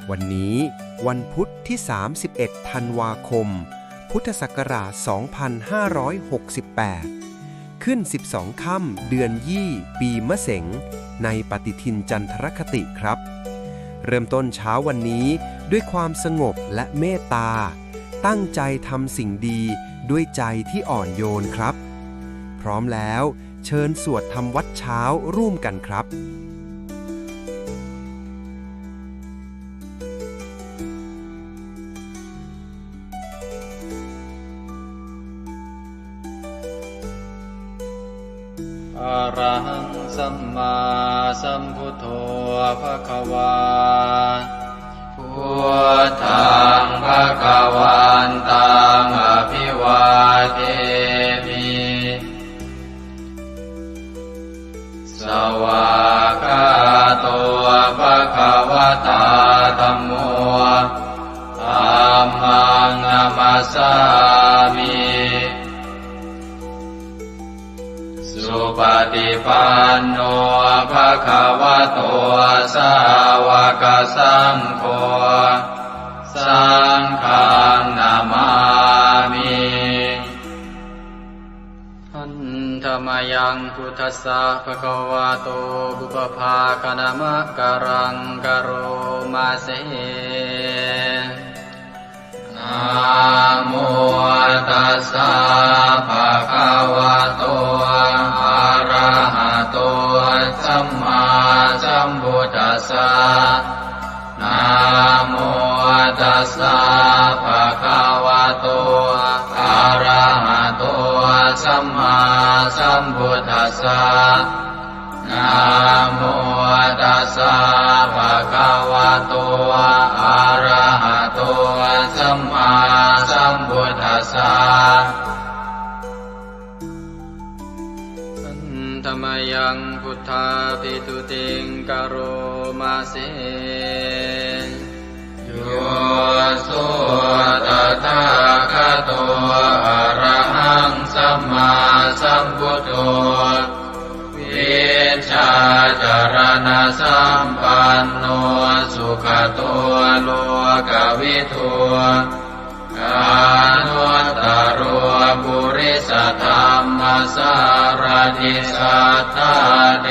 วันนี้วันพุธที่ 31 ธันวาคม พุทธศักราช 2568 ขึ้น 12 ค่ำเดือนยี่ ปีมะเสง ในปฏิทินจันทรคติครับ เริ่มต้นเช้าวันนี้ด้วยความสงบและเมตตา ตั้งใจทำสิ่งดีด้วยใจที่อ่อนโยนครับ พร้อมแล้วเชิญสวดทำวัดเช้าร่วมกันครับอะระหังสัมมาสัมพุทโธภควาพุทธังภควันตังอภิวาเทมิสวากขาโตภควตาธัมโมธัมมังนัมสสามิสุปฏิปันโนภะคะวะโตสาวกสังโฆสังฆังนามามิหันธรรมยังพุทธัสสะภะคะวะโตบุปภาคณมะกะรังกะโรมาเสนะโมตัสสะภะคะวะโตอะระหะโตสัมมาสัมพุทธัสสะนะโมตัสสะภะคะวะโตอะระหะโตสัมมาสัมพุทธัสสะนะโมตัสสะภะคะวะโตอะระหะโตสัมมาสัมพุทธัสสะธรรมยังพุทธาภิตุติงกโรมาเสโยสุตถาคโตอะระหังสัมมาสัมพุทโธวิชาจารณะสัมปันโนสุขโตโลกวิทูอนุตตรปุริสธรรมสารถิสัทธาเท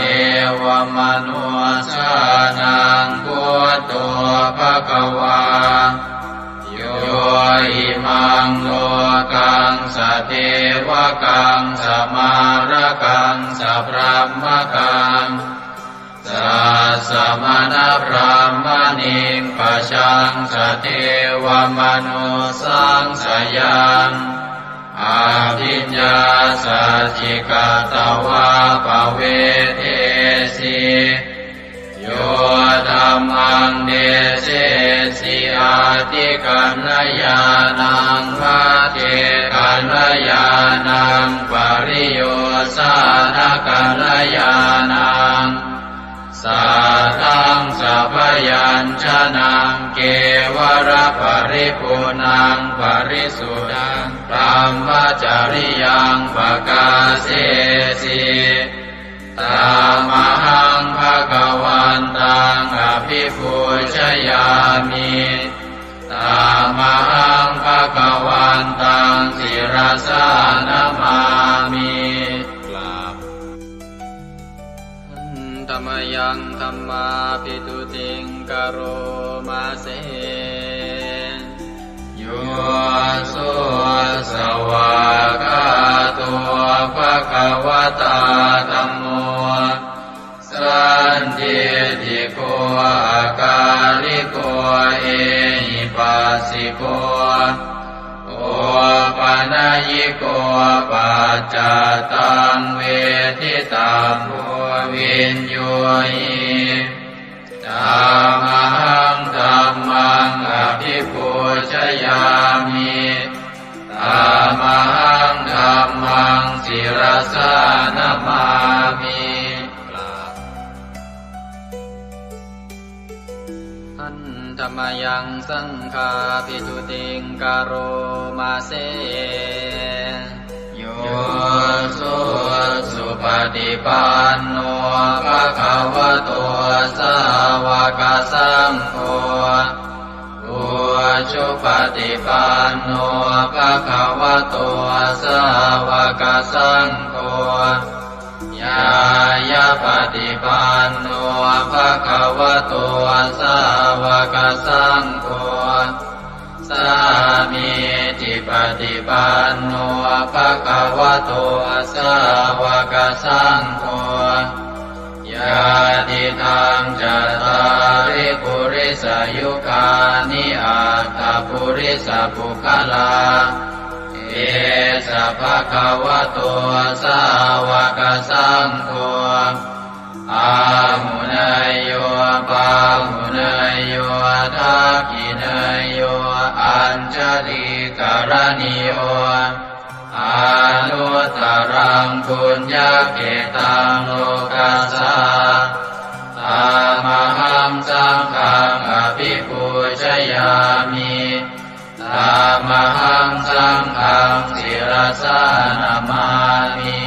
วมนุสานังพุทโธภควาโยอิมังโลกังสเทวกังสมารกังสพรหมกังสัสสะมณพรหมณิปชังสเทวมนุสังสยังอาภิญญาสัจจิกตวะปะเวเทสิโยธัมมังเดเสสิอาติกัณญญาณังภะเทกัณญญาณังปริโยสานกัณญญาณังสัทธังสัพยัญชนะเกวระปริปุณังปริสุทธังธรรมจริยังปกาเสสิตามหังภะคะวันตังอภิปูชยามิตามหังภะคะวันตังศิรสานามามิธรรมยังธัมมาภิตุติงกโรมาเสโยสุสวากขาโตภควตาธัมโมสันทิฏฐิโกอาการิโกเอหิปัสสิโกโอปนัยยิโกปัจจตังเวทิตังโพวินโยหิธัมมังธัมมังอภิปูชยามิธัมมังธัมมังศิรสานามามิธรรมยังสังฆาภิตุติงกโรมาเสโยสุปฏิปันโนภะคะวะโตสาว กสังโฆอุชุปฏิปันโนภะคะวะโตสาวกสังโฆญายะปฏิปันโนภะคะวะโตสาวกสังโฆสามีจิปฏิปันโนภะคะวะโตสาวกสังโฆญาติทังจัตตาริปุริสยุคานิอัตถปุริสปุคลาเอสะภะคะวะโตสาวกสังโฆอาหุเนยโยปาหุเนยโยทักขิเนยโยอัญชลิกรณิโยอานุตตรังปุญญเกตังโลกัสสะตามหังสังฆังอภิปูชยามิตามหังสังฆังศิรสานามามิ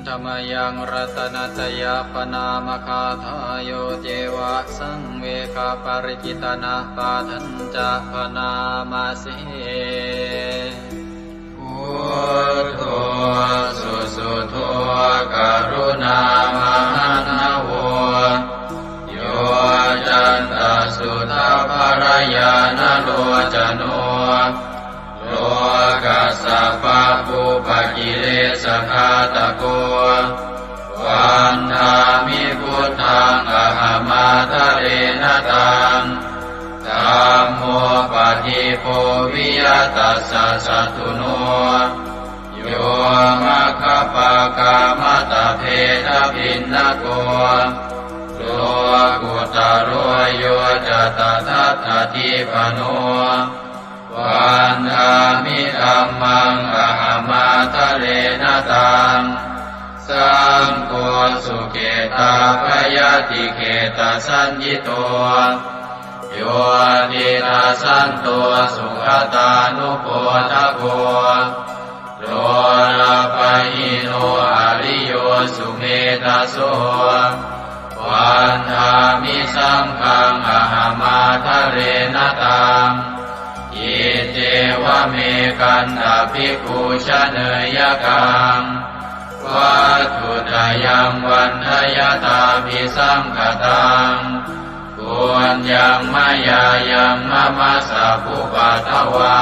ธรรมยังรัตนัตยาปนามคาทายโยเจวะสังเวคาปริจิตนาปาทัญจะปนามาสิพุทโธสุสุโธกรุณามหันนโวโยจันตสุทาภรยานโลจโนโลกัสสะปะปุปกิเลสขาตโกวันธามิพุทธังอหมาทะเรนตังธัมโมปฏิโพวิยตัสสะสัตตุโนโยมัคคะปะกามตะเพทพินนโกโลกุตโรโยจะตทัตถทิปโนวันธามิธัมมังอหมาทะเรนตังสังโฆสุเกตาภยติเกตาสัญญิโตโยตินาสันโตสุขตานุโปทโกโลลาภหิโนอริโยสุเมตโสวันธามิสังฆังอหมาทะเรนตังอิเจวะเมกันตภิกขุชเนยกังวัตถุตยังวันทยตาภิสังคตังปุญญังมายายังมะมะสะภุปัตถวา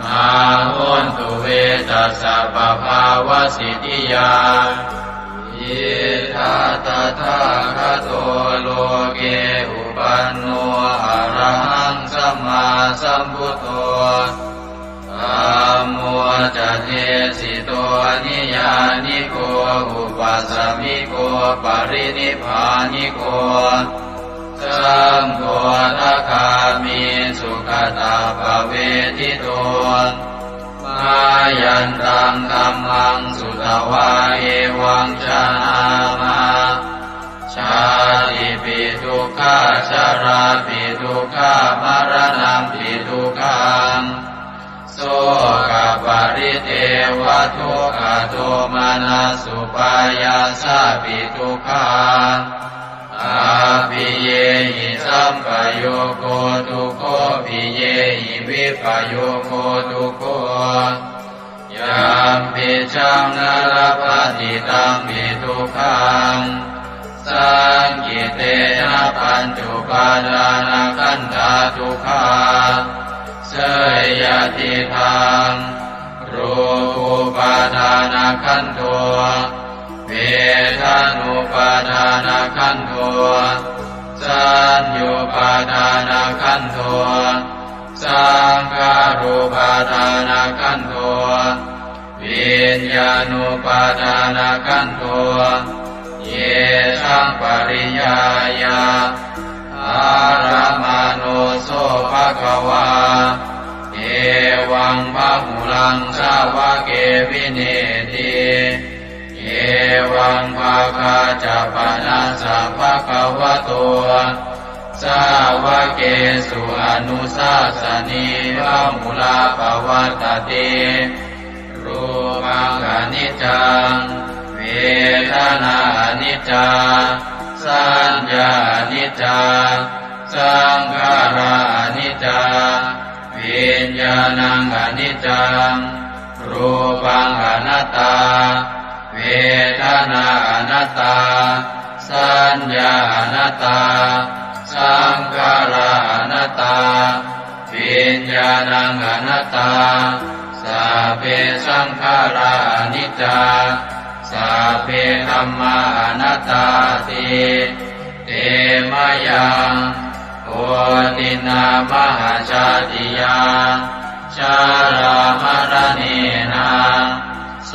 มาหุนตุเวตัสสะปะภาวสิทธิยาอิทัตตะทาคโตโลเกอุปันโนอะระหังสัมมาสัมพุทโธธัมโมจะเทสิโตนิยานิโกอุปัสสมิโกปรินิพพานิโกสังโฆทัคามิสุขตาภเวทิโตมายันตังธัมมังสุตวาเอวังชนามาชาติปิทุกขาชาราปิทุกขามรณะปิทุกขังโสกปริเทวทุกขโทมานัสสุปายาสาปิทุกขังอาภิเยหิสัมปโยโคทุกโขภิเยหิวิปโยโคทุกโขยามปิชังนรปฏิตังปิทุกขังสังกิเตนะปัญจุปาทานขันธาทุกขาเสยยติทังรูปุปาทานขันโทเวทานุปาทานขันโทสัญญูปาทานขันโทสังขารุปาทานขันโทวิญญาณุปาทานขันโทเยสังปริยายาอารามาโนโสภะคะวาเอวังพะหุลังสาวะเกวิเนติเอวังภาคาจะปนัสสะภะคะวะโตสาวะเกสุอนุสาสนีพะหุลาภวัตติรูปังอนิจจัง นิจจาสัญญาอนิจจาสังขาราอนิจจาวิญญาณังอนิจจังรูปังอนัตตาเวทนาอนัตตาสัญญาอนัตตาสังขาราอนัตตาวิญญาณังอนัตตาสัพเพสังขาราอนิจจาสัพเพธัมมาอนัตตาติเตมะยังโอตินามหาชาติยังชารามรณีนาโส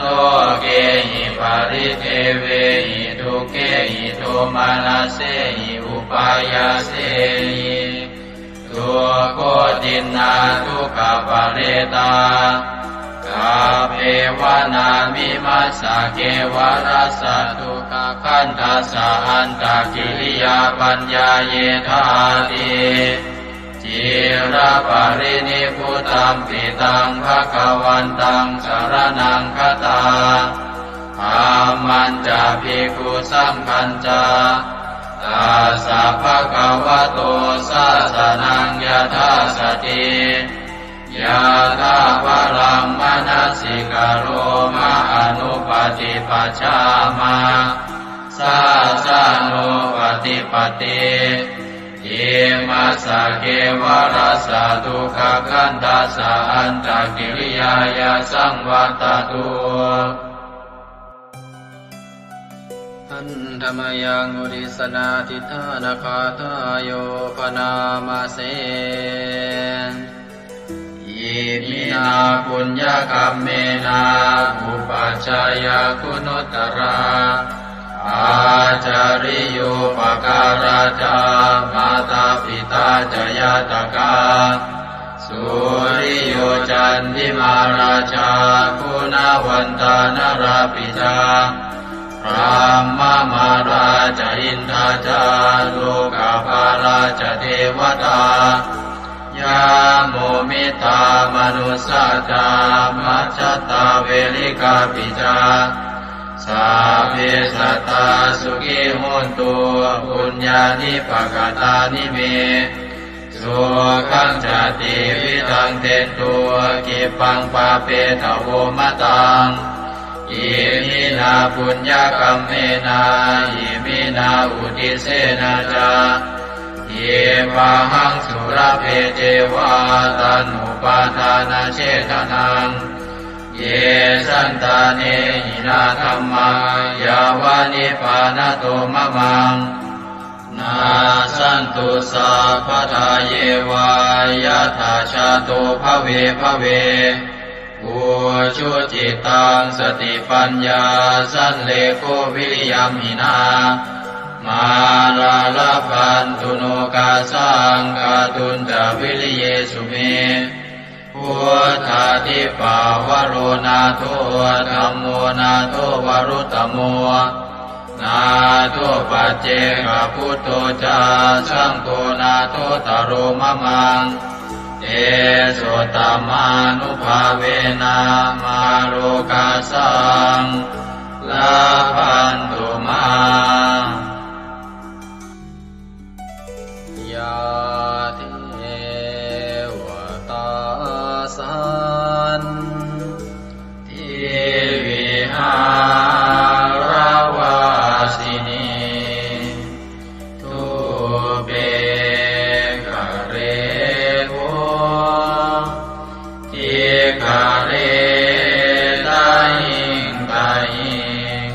เกหิปาริเทเวหิทุเกหิโทมานาเสหิอุปายาเสหิทุกโกตินาทุกขปะเรตากาเภวนามิมัสสะเกวรัสสะทุกขคันทัสสะอันตกิริยาปัญญาเยธาติจิระปะรินิพพุตัมปิตังภคะวันตังสรณังคตาธัมมันจะภิกขุสังฆัญจาตัสสะภะคะวะโตสาสนังยถาสติยะถาปรัมมนัสสิกโรมะอนุปฏิปัชฌามาสาสะโนปฏิปติอิมัสสะเกวรัสสะทุกขคันทัสสะอันตกิริยายาสังวัตตุอันธรรมยังอุริสนาทิฏฐานาคาทายโยปนามาเสอิมินาปุญญกัมเมนาอุปัชฌายาคุณุตตราอาจาริโยปการาจามาตาปิตาจยาตกาสุริโยจันติมาราชาคุณวันตานราปิจาพรหมมาราชอินทราจาโลกาภาราชเทวตายาโมมิตามนุสสาจามัจจตาเวลิกาปิจาสัพเพสัตตาสุขิโหนตุปุญญานิปกตานิเมสุขังจติวิทังเตตุกิปังปาเปตโวมะตังอิมินาปุญญกัมเมนาอิมินาอุทิเสนาจาเยปะหังสุรเพเจวาตันุปาทานาเชตนังเยสันตาเนหินาธัมมายาวานิปานโตมะมังนาสันตุสัพพทาเยวายะถาชาโตภเวภเวอุชุจิตังสติปัญญาสันเลโกวิริยัมหินามาลาลาพันตุโนกาสังกาตุนจาวิริเยสุเมพุทธาทิปาวโรนาโทธัมโมนาโทวรุตตโมนาโทปัจเจกพุทโธจาสังโฆนาโทตโรมะมังเอโสตมานุภาเวนะมาโลกาสังลาพันตุมายาเทวตาสันทิวิหารวาสินีทุเปกะเรโวทิกะเรตาหิงตาหิง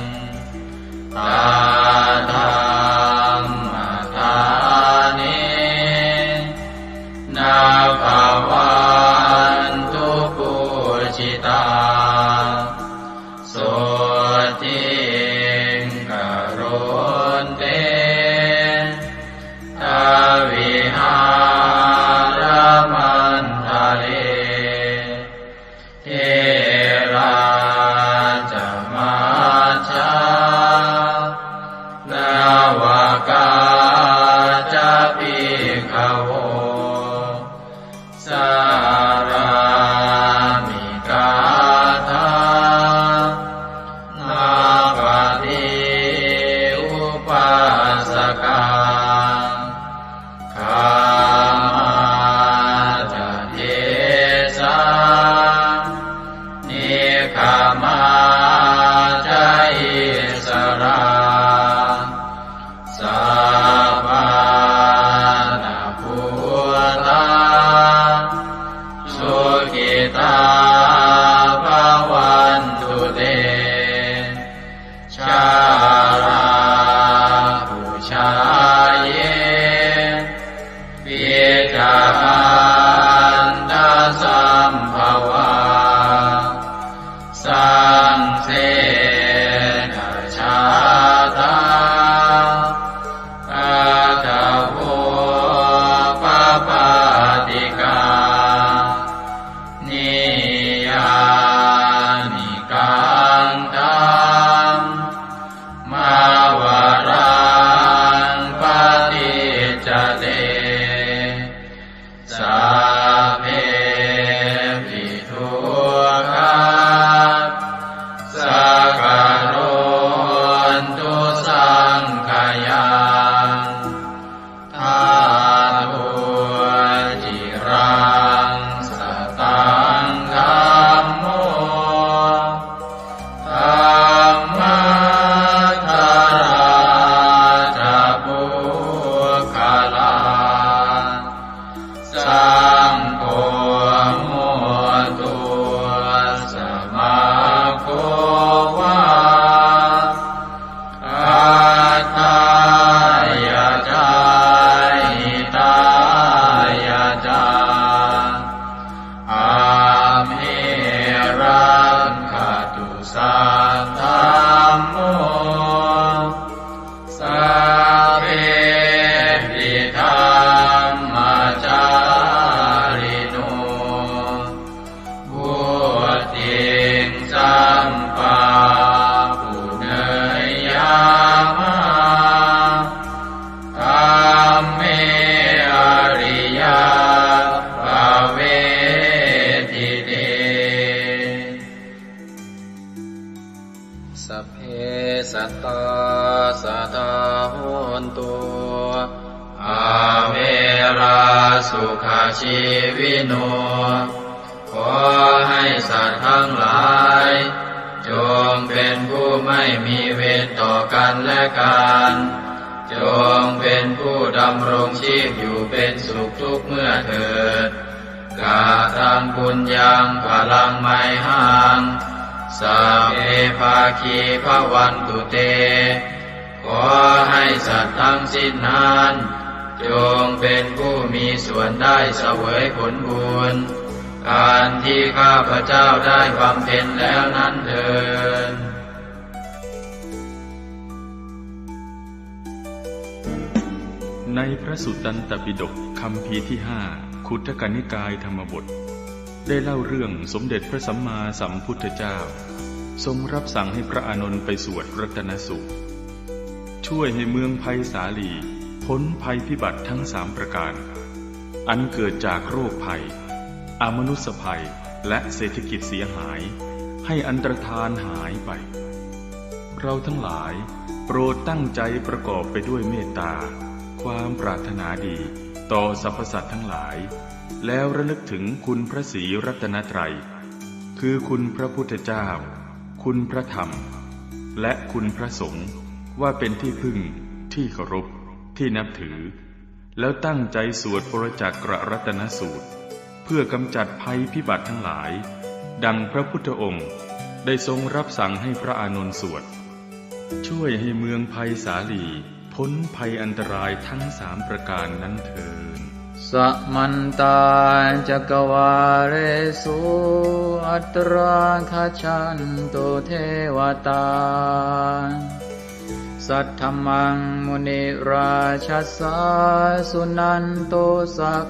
มาจาอิสราสัพพานาภูตาสุขิตาภวันตุเตชาราภูชาเยปิจาอันตสัมภวาสังเสนะชาตาอาตาโวปปาติกานิยานิกังตัมมาวารังปฏิจจเตสัพเพปิทุกขาสักการนตุสังขยังทาตุจิรังสตังธัมโมธัมมัทธาราจะปุคลาสังโฆโมตุสมาโควาอัตตายาจาหิตายาจาอาเมรังคตุสัทธัมโมสัพเพปิธัมมาจาริโนพุทธิงสัมปาปุเนยยามะธัมเมอริยภเวทิเตสัพเพสัตตาสัทธาโหนตุอาเวราสุขาชีวิโนขอให้สัตว์ทั้งหลายจงเป็นผู้ไม่มีเวรต่อกันและกันจงเป็นผู้ดำรงชีพอยู่เป็นสุขทุกเมื่อเถิดกาตังปุญญังพลังไมหังสัพเพภาคีภวันตุเตขอให้สัตว์ทั้งสิ้นนั้นจงเป็นผู้มีส่วนได้เสวยผลบุญการที่ข้าพเจ้าได้บำเพ็ญแล้วนั้นเถิด ในพระสุตตันตปิฎกคัมภีร์ที่5คุตกนิกายธรรมบทได้เล่าเรื่องสมเด็จพระสัมมาสัมพุทธเจ้าทรงรับสั่งให้พระอานนท์ไปสวดรัตนสูตรช่วยให้เมืองไผ่สาลีพ้นภัยพิบัติทั้ง3ประการอันเกิดจากโรคภัยอมนุษยภัยและเศรษฐกิจเสียหายให้อันตรธานหายไปเราทั้งหลายโปรดตั้งใจประกอบไปด้วยเมตตาความปรารถนาดีต่อสรรพสัตว์ทั้งหลายแล้วระลึกถึงคุณพระศรีรัตนตรัยคือคุณพระพุทธเจ้าคุณพระธรรมและคุณพระสงฆ์ว่าเป็นที่พึ่งที่เคารพที่นับถือแล้วตั้งใจสวดปรจักรรัตนสูตรเพื่อกำจัดภัยพิบัติทั้งหลายดังพระพุทธองค์ได้ทรงรับสั่งให้พระอานนท์สวดช่วยให้เมืองไผ่สาลีพ้นภัยอันตรายทั้ง3ประการนั้นเถิด สัมมันตาจักวาเรสุอัตราคชันตุเทวตาสัทธมังมุนิราชัสสาสุนันโตสัก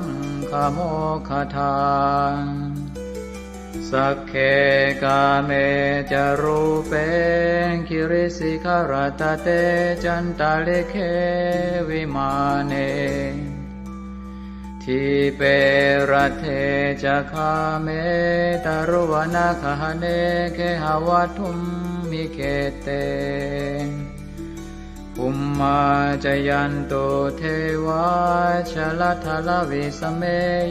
ขโมคทาสักเคกาเมจารูเปคิริสิขารตเตจันตาเลเควิมาเนทิเปรัเทจะคาเมตารุวนาคหเนเคหาวัตุมมิเกเตภุมมาจยันโตเทวาชลทลวิสเม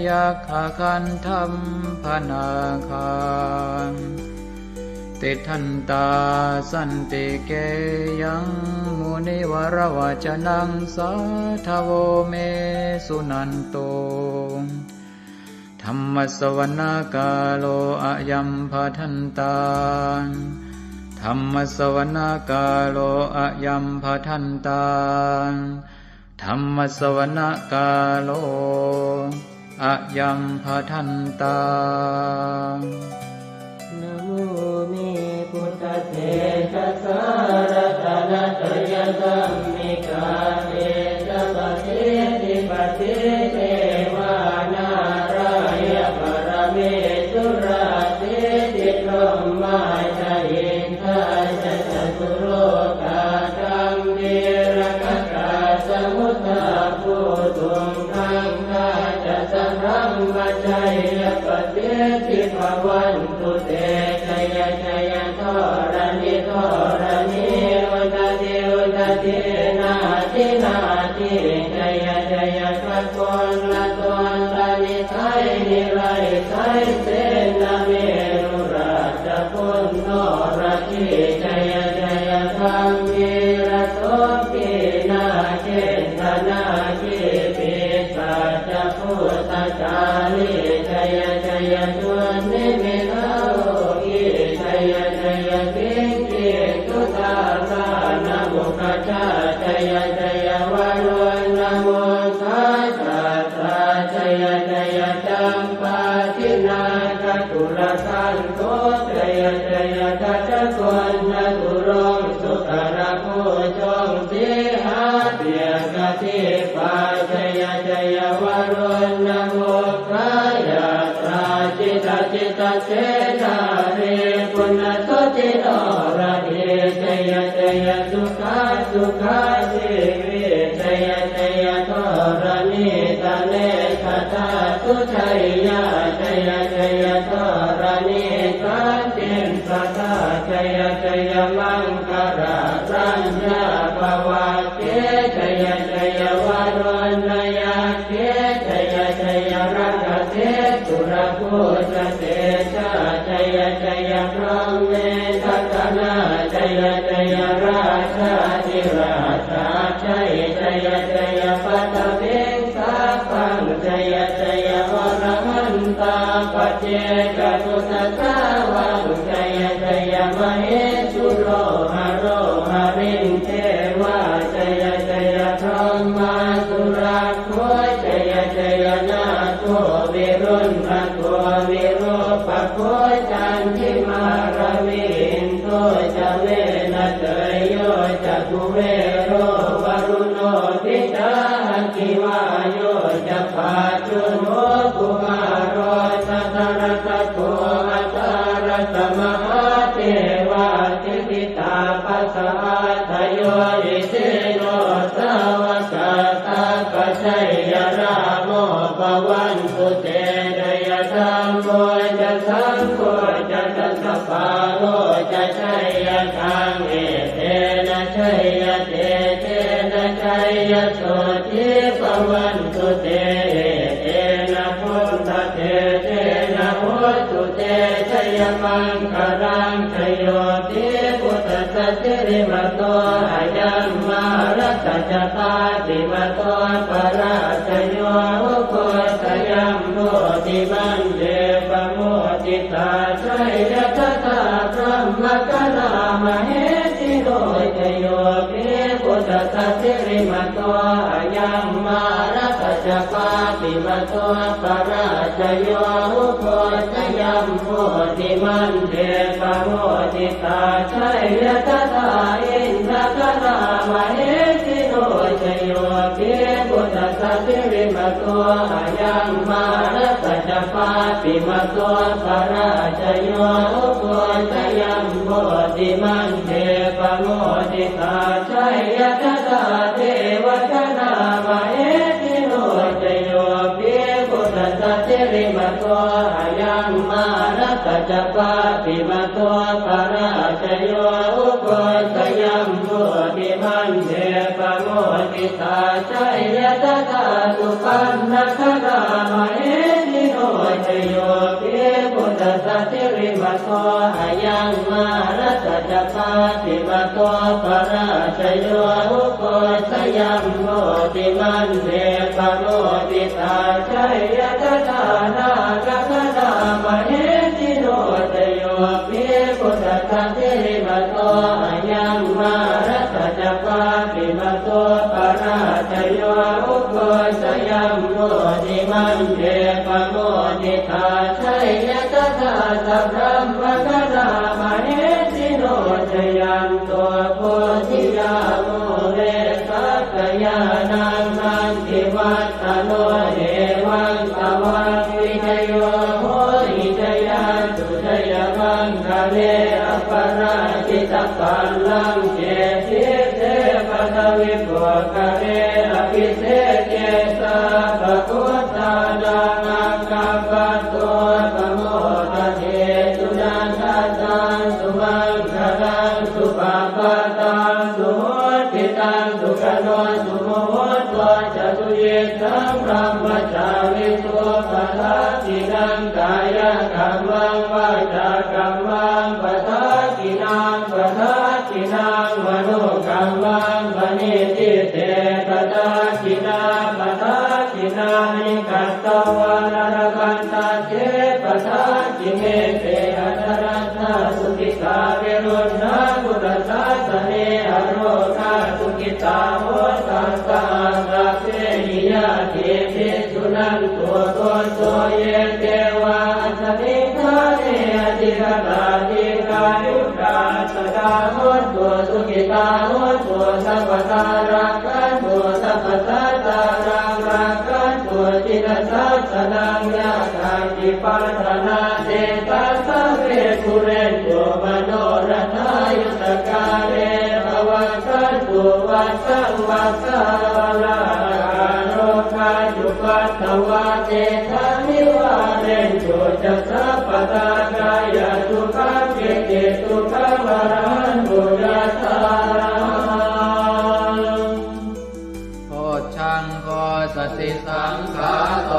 ยัคขคันธัมพนาคัง ติทันตาสันติเกยังมุนิวรวจนังสาทโวเมสุนันโตธัมมสวนาคาโลอะยัมภทันตาธัมมสวนาคาโลอะยัมภทันตาธัมมสวนาคาโลอะยัมภทันตานะโมเมพุทธเถชะสารตนะตยสัมมิกาเตชะปะเทติปะเทเทวานารายะปรเมสุราเทติพรหมาชะอินทาชะจตุโลกาธัมเมระกะกาสมุทธาภูตุงคังคาจะสังรัมมะชัยยะปะเทติภวันตุเตชัยชัยทรณิทรณิอุตติอุตตินาทินาทิชัยชัยพระโกนละตนละนิไทยนิไรไทยเสนาเมรุราชพุนโนราชิชัยชัยธรรมิระโสปินาเจตนาจิปิสัจพุทธจาริชัยชัยตุนิมิตาโลกิชัยชัยปิงกิตุตาสานะมุขจาชัยชัยวารุณโมทัสสะชัยชัยจัมปาทินาคตุลสันโตชัยชัยทัจจกุณตุรงสุขระโพชงสิหาเปียกติปาชัยชัยวารุณโมคายาตราจิตจิตเสนาเรปุณโสติโนระเดชัยชัยสุขาสุขาสิวิชัยชัยทรณิตาเนคตาสุชัยยาชัยชัยทรณิสันติสัตตาชัยชัยมังคารารัญญาภวะเกชัยชัยวารุณยาเกชัยชัยรักเทสุรภูชเตชะชัยชัยพรหมเมทัตนาชัยชัยราชาธิราชาชัยชัยชัยปัตตเวงสาปังชัยชัยวรหันตาปัจเจกตุสัตตาวังชัยชัยมเหสุโรหะโรหะริงเทวาชัยชัยพรหมาสุราโคชัยชัยนาโควิรุณภโควิโรปโคจันทิมาระวินโตจะเวนะเตยโยจะกุเวโรวรุโนทิตาคิวาโยจะปาจุโนกุมารโรสัตรตะโกอัตารตมหาเทวาทิติตาปัสสะทโยอิเสโนสาวกตาปัจฉัยยราโมปวันตุเตเดยธรรมโมจะสังโฆจะสัสสะปาโลจะชัยยะทังเอเตนะชัยยะเตเตนะชัยยะโสติปวันตุเตเตนะพุทธเตเตนะโหตุเตชัยมังคารังชโยติพุทธสัจจิริมโตอายัมมารัตจตาติมโตปราชโยโคสยัมโมติมันเดปโมติตาชัยยะตถาพรหมกนามเหสิโรชโยปิพุทธสัจจิริมโตอายัมมารัตจปาติมโตปราชโยโคสยัมโมติมันเดปโมติตาชัยยะตถาอินทกนามเหสิโรชโยปิพุทธสัจจิริมโตอายัมมารัตจปาติมโตปราชโยโคสยัมโมติมันเดปโมติตาชัยยะตถาเทวกนามเหสิโรชโยปิพุทธสัจจิริมโตอายัมมารัตจปาติมโตปราชโยโคสยัมโมติมันเดปโมติตาชัยยะตถาสุปันนคนามเหสิโรชโยปิพุทธสัจจิริมโตอายัมมา มารัตจักปาติมาโตปราชโยอุโกชยัมโมติมันเดปโมติตาชัยยะทานากัตตามเหติโนตโยภิพุทธะเทมาโตอายัมมารัตจักปาติมาโตปราชโยอุโกชยัมโมติมันเดปโมติตาชัยยะทาสัพพะมะกะนามเหติโนตยัมโตโพธิยาโมเรสักยานังนันติวัตตโนเอวังตวังวิจโยโหหิจยาสุจยมังคะเลอปราชิตปัลลังเจติเตปะทวิปุคะเลอภิเศษเจสะภะพุทธานังอังคัปปะโตปะโมทะเทสุนันทตังสุมังคลังสุปะปะตังสุโหติตังสุขโนสุโมโหตัวจตุเยสังพรหมจาริโสปะทัสสินังกายกัมมังวาจากัมมังปะทัสสินังปะทัสสินังมโนกัมมังปณิทิเตปะทัสสินาปะทัสสินานิกัตตวานรกันตาเจปะทัสสิเมเตอัตรัตถสุขิตาเวรุณาพุทธศาสเนอโรคาสุขิตาโหตัสสะสัพเพหิยะเทปิสุนันตัวโตโตเยเทวาสมิทาเนอติกตาติกายุกาสกาโหตัวสุขิตาโหตัวสัพพตารักขันตัวสัพพตาตารักขันตัวจิตสัสสนังยาคาติปัฏนาเตตัสสะเวทุเรนตัวมโนรัตายุตกาเลภวัตสันตุวัสสังวัสสะลาโรคาจุปัตตวะเตทานิวาเรนโจจัสสะปตากายสุขังเกติสุขังวรันตุยัสสะโพชังโพสติสังขาโต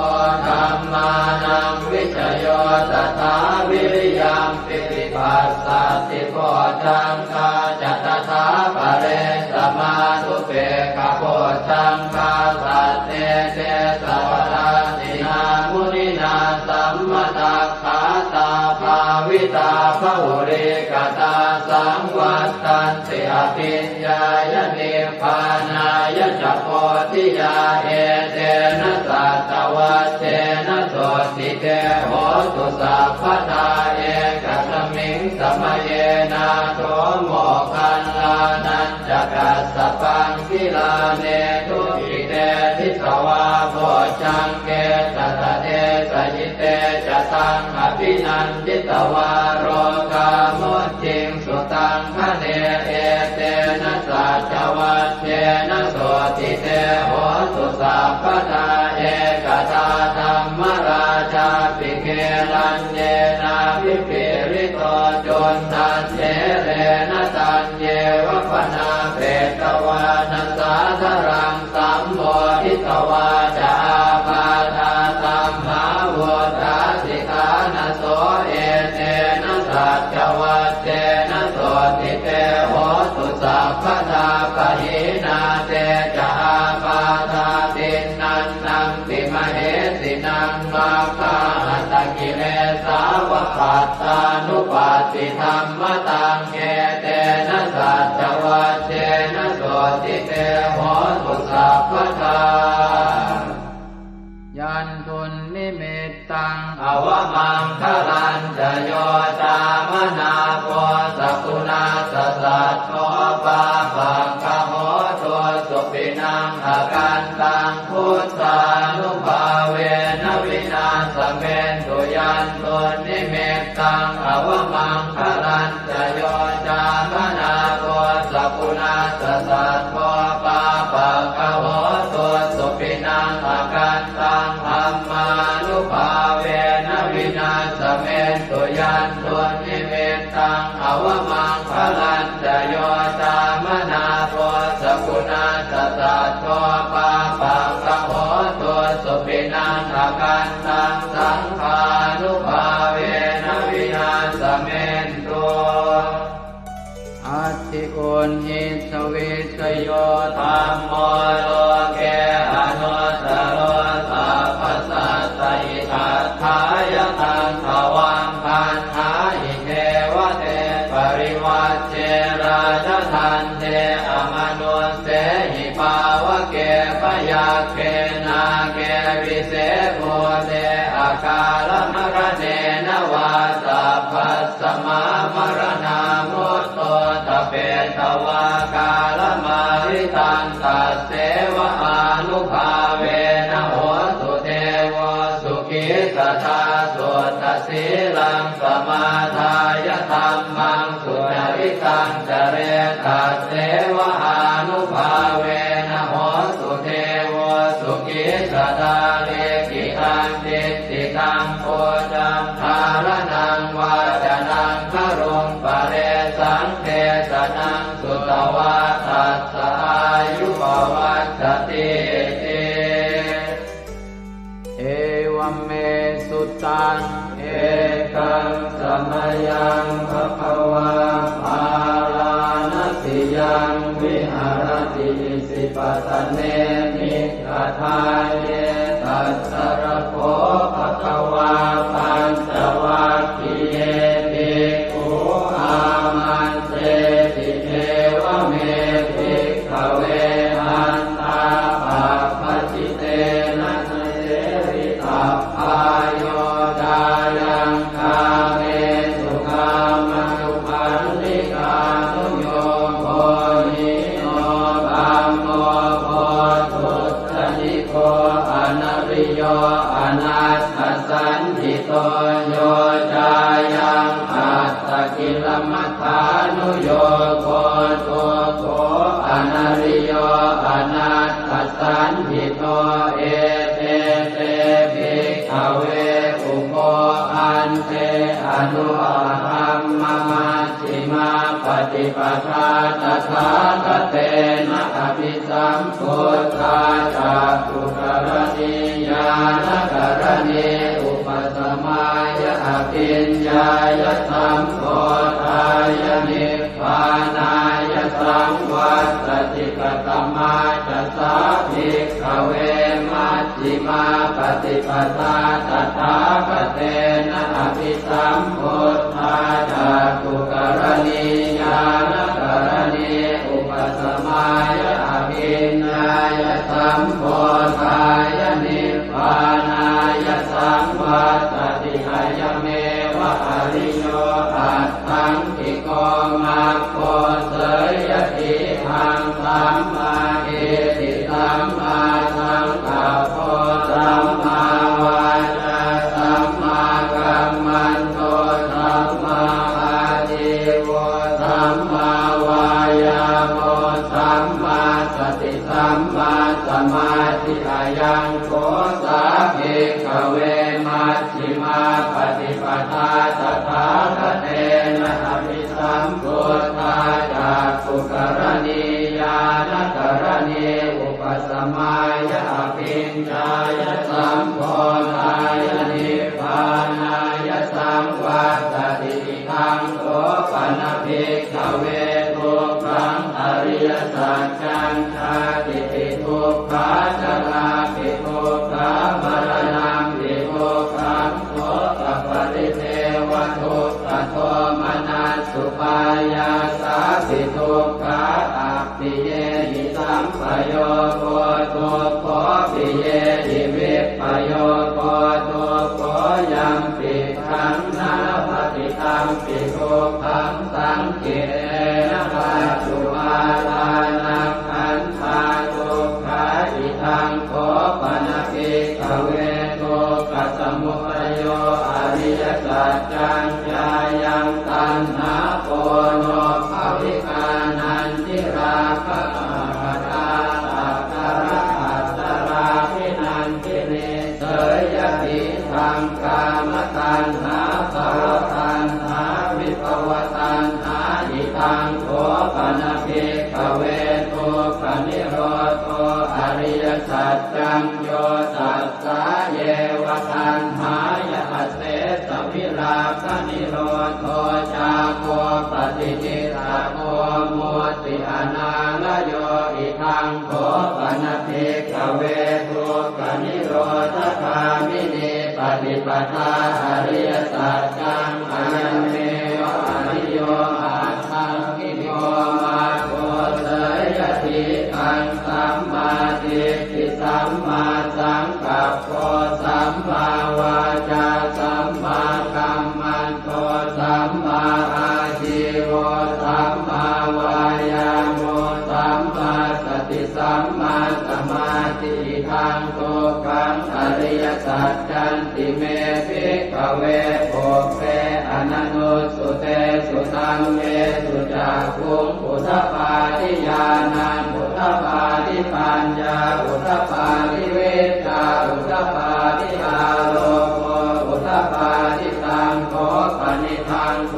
ธัมมานังวิจโยตถาวิริยังปิติปัสสัตติโพชังคาจัตถาปะเรสมานุเปกขโพชังคาสัตเตเตสวะราตินามุนินาสัมมตัคขาตาภาวิตาภุริกตาสังวัตตันติอภิญญายนิพพานายจักโพธิยาเอเตนะสัตวัตเตนะโสติเตโหตุสัพพทาเอกสมิงสมเยนะโสโมคันลานันจักสสปังกิลาเนทุกิเตทิสวาโพชังเกตตะเตสยิเตจะตังอภินันทิตวาโรกามุจิงสุตังคะเนเอเตนะสัจวัตเตนะโสติเตโหตุสัพพทาเอกตาธัมมราชาปิเกลันเยนาภิปิริโตจนทันเจเรนะตันเยวะปนาเปตวานัสสาธรังสัมโมทิตวาจาปาทาสัมภาวตาสิกานะโสเอเตนะสัจวัตเตนะโสติเตโหตุสัพพทาปะหินาเตจาปาทาตินันนังติมเหสินังมาคาหัตกิเลสาวปัตตานุปัสสิธรรมตังเอเตนะสัจวัตเตนะโสติเตโหตุสัพพทายันทุนนิมิตตังอวมังคลันจะโยตามนาโพสกุณาสสัตโตปาปังคโหตัวสุปินังอาการตังพุทธานุภาเวนะวินาสเมนตุยันตุนนิมิตตังอวมังคลันจะโยตามนาโพสกุณาสสัตโตปาปังคโหตัวสุปินังอาการตังธัมมานุภาเวนะวินาสเมนตุยันตุนิมิตตังอวมังคลันจะโยตามนาโพสกุณาสสัตโตปาปังคโหตุ ญหิสวิสโยธัมโมโลเกอนุตตโรสัพพสัตตอิทัฏฐายตังภวังคันธาอิเทวเตปริวัชเชราชทันเทอมนุสเสหิภาวะเกปยาเกนาเกวิเศษโมเตอาการมรเนนวาสัพพสมามรณามุตโตตเปตวากาลมาริตันตัสเสวะอานุภาเวนะโหตุเทวสุขิสตาสุตสีลังสมาทายธัมมังสุจริตังจเรตัสเสวะอานุภาเวนะโหตุเทวสุขิสตาเลกิตังติติตังโพจังทารนังวาจนังครุงปะเรสังเทสนังสุตวาทัสสะอายุปวัฏฏติเอวัมเมสุตังเอกังสมยังภควาภาลานติยังวิหารติสิปตเนมิกทายเยตัสสรโคภควาปัญจวัคคีย์เยภิกขุอามันเตติเทวเมภิกขเวอันตาปัปปจิเตนะเสวิตัพพายโยดายังคาเมสุขามนุปันลิกานุโยโภนิโนธัมโมโพธุตนิโกอนาริโยอนัตถสันติโตโยจายังอัตตกิลมัฏฐานุโยโคตุโกอนาริโยอนัตถสันติโตเอเตเตภิกขเวอุโภอันเตอนุธัมมมัชฌิมาปฏิปทาตถาคเตนะอภิสัมพุทธาจักขุกรณีญาณกรณีอุปสมายะอภิญญายะสัมโพธายะนิพพานายะสังวัตติกตมาจัสสะภิกขเวมัชฌิมาปฏิปทาตถาคเตนะอภิสัมพุทธาจักขุกรณีญาณกรณีอุปสมายะอภิญญายะสัมโพธายะนิพพานายะสังวัตติกายเมวะอริโยอัตถังกิโกมัคโคเสยติหังสัมมาเอติสัมมาสังกัปโปสัมมาวาจาสัมมากัมมันโตสัมมาอาชีวะสัมมาวายาโมสัมมาสติสัมมาสมาธิอายังโกสาภิกขเวมัชฌิมาปฏิปทาตถาคเตนะอภิสัมพุทธาจักขุกรณีญาณกรณีอุปสมายะอภิญญายะสัมโพธายะนิพพานายะสังวัตติทังโสปนภิกขเวทุกขังอริยสัจจังชาติปิทุกขาจราปิทุกขามรณะปิทุกขังโสตปริเทวทุกขโทมนัสสุปายาสาปิทุกขาอัปปิเยหิสัมปโยโคทุกขปิเยหิวิปปโยโคทุกขยังปิขังนาปฏิตังปิทุกขังสังเกนะปัจจุบาลานังขันธาทุกขาอิทังโคปนภิกขเวทุกขสมุทัยโยอริยสัจจังญายังตัณหาโปโนภวิกานันทิราคะปะทาตัตตระอัตตราภินันทิเนเสยติทังกามตัณหาภวตัณหาวิภวตัณหาอิทังโคปนภิกขเวทุกขนิโรธอริยสัจจังโยตัสสะเยวตัณหายะเสสวิราคะนิโรธจาโคปฏิจิตาโคมุติ ปิอนาลโยอิทังโขปนภิกขเวทุกขนิโรธคามินีปฏิปทาอริยสัจจังอายันเมวะอริโยอาทังกิโยมาโคเสยติอังสัมมาทิฏฐิสัมมาสังกัปโปสัมมาวาจาสัมมากัมมันโตสัมมาอาชีวะสัมมาวายาโมสัมมาสติสัมมาสมาธิทังโตกังอริยสัจจันติเมภิกขเวโภเปอนันโนสุเตสุตังเมสุจักขุงอุทธปาทิญาณังอุทธปาทิปัญญาอุทธปาทิเวทชาอุทธปาทิอาโลโกอุทธปาทิตังโขปนิทังโก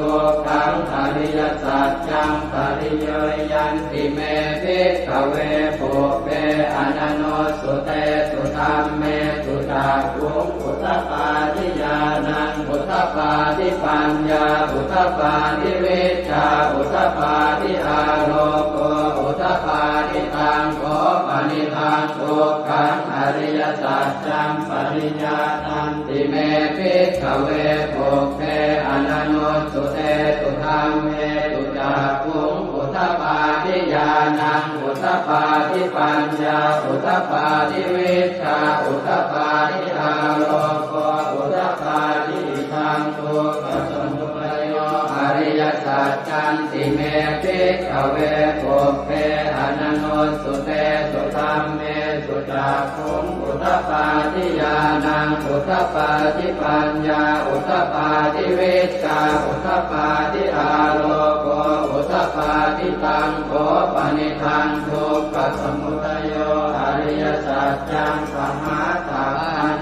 กังอริยสัจจังปริโยยันติเมภิกขเวโภเปอนันโนสุเตสุธัมเมสุจักขุงอุทธปาทิญาณังอุทธปาทิปัญญาอุทธปาทิเวชชาอุทธปาทิอาโลโกอุทธปาทิตังโขปนิทังโกกังอริยสัจจังปริญญาตันติเมภิกขเวโภเปอนันโนสุเตสุธัมเมสุจักขุงอุทธปาทิญาณังอุทธปาทิปัญญาอุทธปาทิเวชชาอุทธปาทิอาโลโกอุทธปาทิทังโกปัสสมุปโยอริยสัจจันติเมภิกขเวโภเปอนันโนสุเตสุธัมเมสุจักขุงอุทธปาทิญาณังอุทธปาทิปัญญาอุทธปาทิเวชชาอุทธปาทิอาโลโกอุทธปาทิตังโขปนิทังทุกขสมุทัยโยอริยสัจจังปมาตา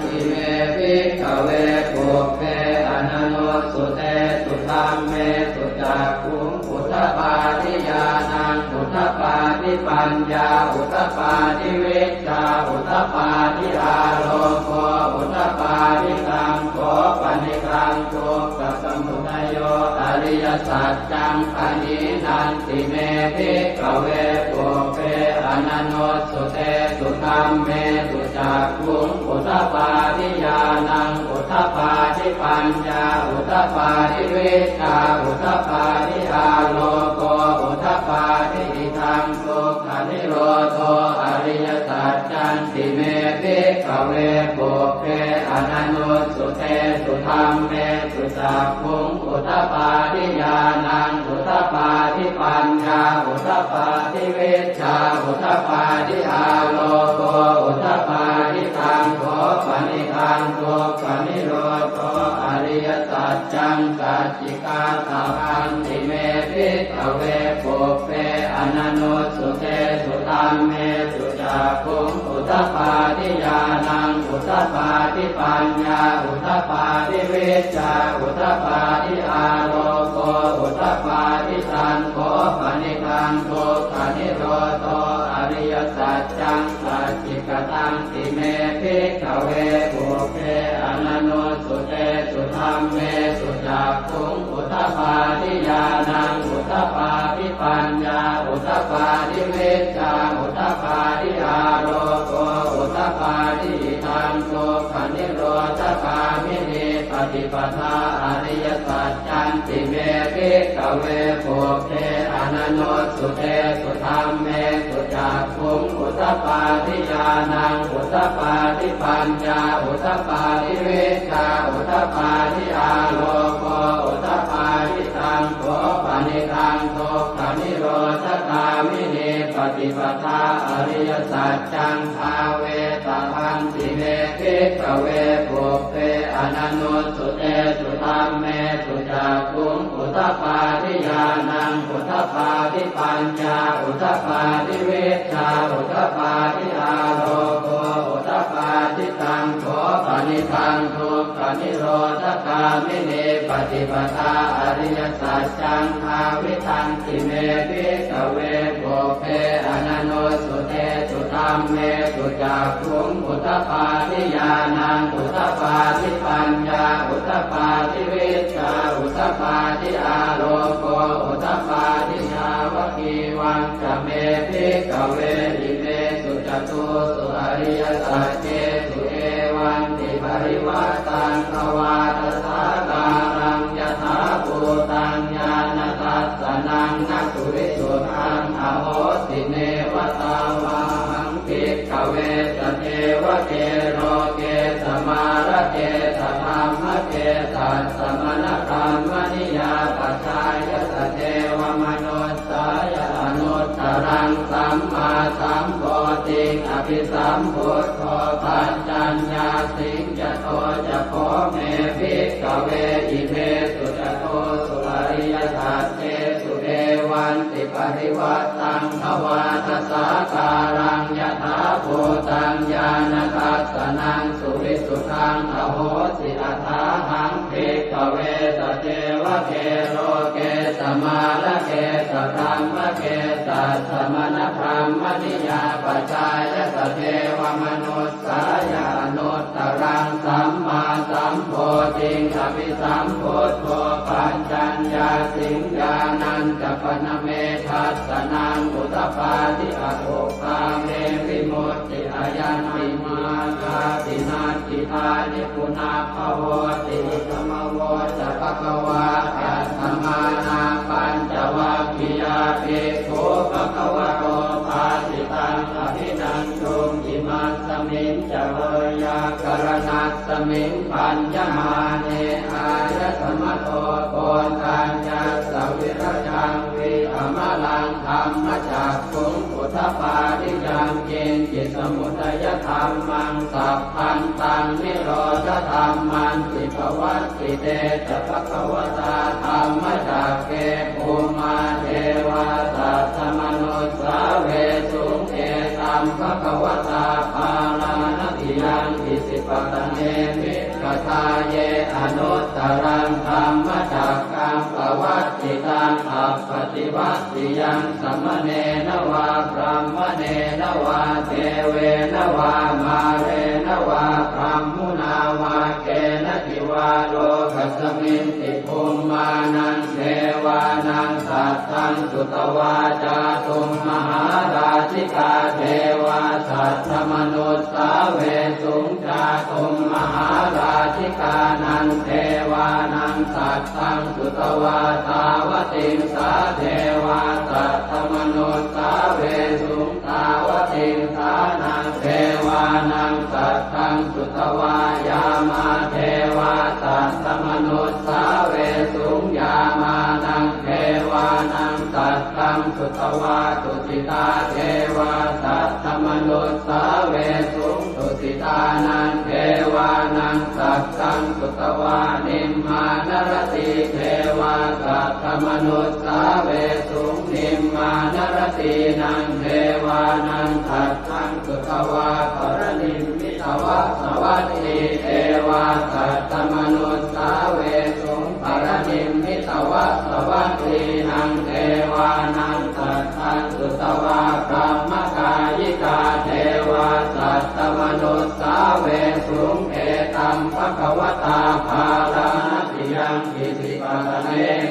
ทิเมภิกขเวโภเปอนันโนสุเตสุธัมเมสุจักขุงอุทธปาทิญาณังอุทธปาทิปัญญาอุทธปาทิเวชชาอุทธปาทิอาโลโกอุทธปาทิตังโขปนิทังทุกขสมุทัยโยอริยสัจจังปณินันติเมภิกขเวโภเปอนันโนสุเตสุธัมเมสุจักขุงอุทธปาทิญาณังอุทธปาทิปัญญาอุทธปาทิเวชชาอุทธปาทิอาโลโกอุทธปาทิทังทุกขนิโรโธอริยสัจจันติเมภิกขเวโภเปอนันโนสุเตสุธัมเมสุจักขุงอุทธปาทิญาณังอุทธปาทิปัญญาอุทธปาทิเวชชาอุทธปาทิอาโลโกอุทธปาทิตังโขปนิทังทุกขนิโรโธอริยสัจจังสัจจิกาตาพันติเมภิกขเวโภเปอนันโนสุเตสุธัมเมสุจักขุงอุทธปาทิญาณังอุทธปาทิปัญญาอุทธปาทิเวชชาอุทธปาทิอาโลโกอุทธปาทิตังโขปนิทังทุกขนิโรโธอริยสัจจังสัจจิกตังติเมภิกขเวโภเปอนันโนสุเตสุธัมเมสุจักขุงอุทธปาทิญาณังอุทธปาทิปัญญาอุทธปาทิเวชชาอุทธปาทิอาโลโกอุทธปาทิทังทุกขนิโรธคามินีปฏิปทาอริยสัจจันติเมภิกขเวโภเปอนันโนสุเตสุธัมเมสุจักขุงอุทธปาทิญาณังอุทธปาทิปัญญาอุทธปาทิเวชชาอุทธปาทิอาโลโกอุทธปาทิตังโขปนิทังทุกขนิโรธคามินีปฏิปทาอริยสัจจังภาเวตพันติเมภิกขเวโภเปอนันโนสุเตสุธัมเมสุจักขุงอุทธปาทิญาณังอุทธปาทิปัญญาอุทธปาทิเวชชาอุทธปาทิอาโลโกอุทธปาทิตังโขปนิทังทุกขนิโรธคามินีปฏิปทาอริยสัจจังภาวิทันติเมภิกขเวโภเปอนันโนสุเตสุธัมเมสุจักขุงอุทธปาทิญาณังอุทธปาทิปัญญาอุทธปาทิเวชชาอุทธปาทิอาโลโกอุทธปาทิชาวกิ มีวังจะเมภิกขเวอิเมสุจตุสุอริยสัจเจสุเอวันติปริวัตตังภวาตสาการังยถาภูตังญาณทัสสนังนักสุวิสุทธังอโหสิเนวตาวาหังภิกขเวสเทวเกโรเกสมาระเกสธรรมเกสัสสมณธรรมนิยาปัจจายสเทวมนุสสายอนุตตรังสัมมาสัมโพธิอภิสัมพุทโธปัญจัญญาสิงจโตจะโพเมภิกขเวอิเมสุจโตสุอริยสัจเจสุเอวันติปริวัตตังภวาทสาการังยถาภูตังญาณทัสสนังสุวิสุทธังอโหสิอัฏฐาหังภิกขเวสเทวเกโรเกสมาระเกสธรรมเกสัสสมณธรรมนิยาปัจจายสเทวมนุสสายานุตตรังสัมมาสัมโพธิอภิสัมพุทโธปัญจัญญาสิงญาณัญจปนเมทัสสนังอุตตปาทิอโภคาเมวิมุตติอายันติมาคาตินาติทานิปุนาภโวติธรรมโวจะภควาอัตถมานาปัญจวัคคียาภิกขุภควโตภาสิตังอภินันตุอิมัสสมิงจะเวยากรณัสสมิงปัญญมาเนอายสมโตโกนทัญญาสวิรจังวิอมลังธรรมจักขุงพุทธปาทิยังเกณฑ์จิตสมุทัยธรรมังสัพพันตังนิโรธธรรมันติภวัตติเตจะภควตาธรรมจักเกภูมาเทวาสัตตมนุสสาเวสุงเอตัมภควตาภาลานติยังอิสิปตเนมิกทาเยอนุตตรังธรรมจักกังภวัตติตังอัปปฏิวัติยังสัมมเนนวาพรหมเนนวาเทเวนวามาเรนวาพรหมุนาวาเกณทิวาโลกัสมินติภูมานังเทวานังสัตตังสุตวาจาตุมมหาราชิกาเทวาสัตตมนุสสาเวสุงจาตุมมหาราชิกานังเทวานังสัตตังสุตวาตาวติงสาเทวาสัตตมนุสสาเวสุงตาวติงสานังเทวานังสัตตังสุตวายามาเทวาสัตตมนุสสาเวสุงยามานังเทวานังสัตตังสุตวาตุสิตาเทวาสัตตมนุสสาเวสุงตุสิตานังเทวานังสัตตังสุตวานิมมานรติเทวาสัตตมนุสสาเวสุงนิมมานรตินังเทวานังสัตตังสุตวาปรนิมมิตวะสวัสดิเทวาสัตตมนุสสาเวสุงปรนิมมิตวะสวัสดินังเทวานังสัตตังสุตวาพรหมกายิกาเทวาสัตตมนุสสาเวสุงเอตัมภควตาภาลานติยังอิสิปตเน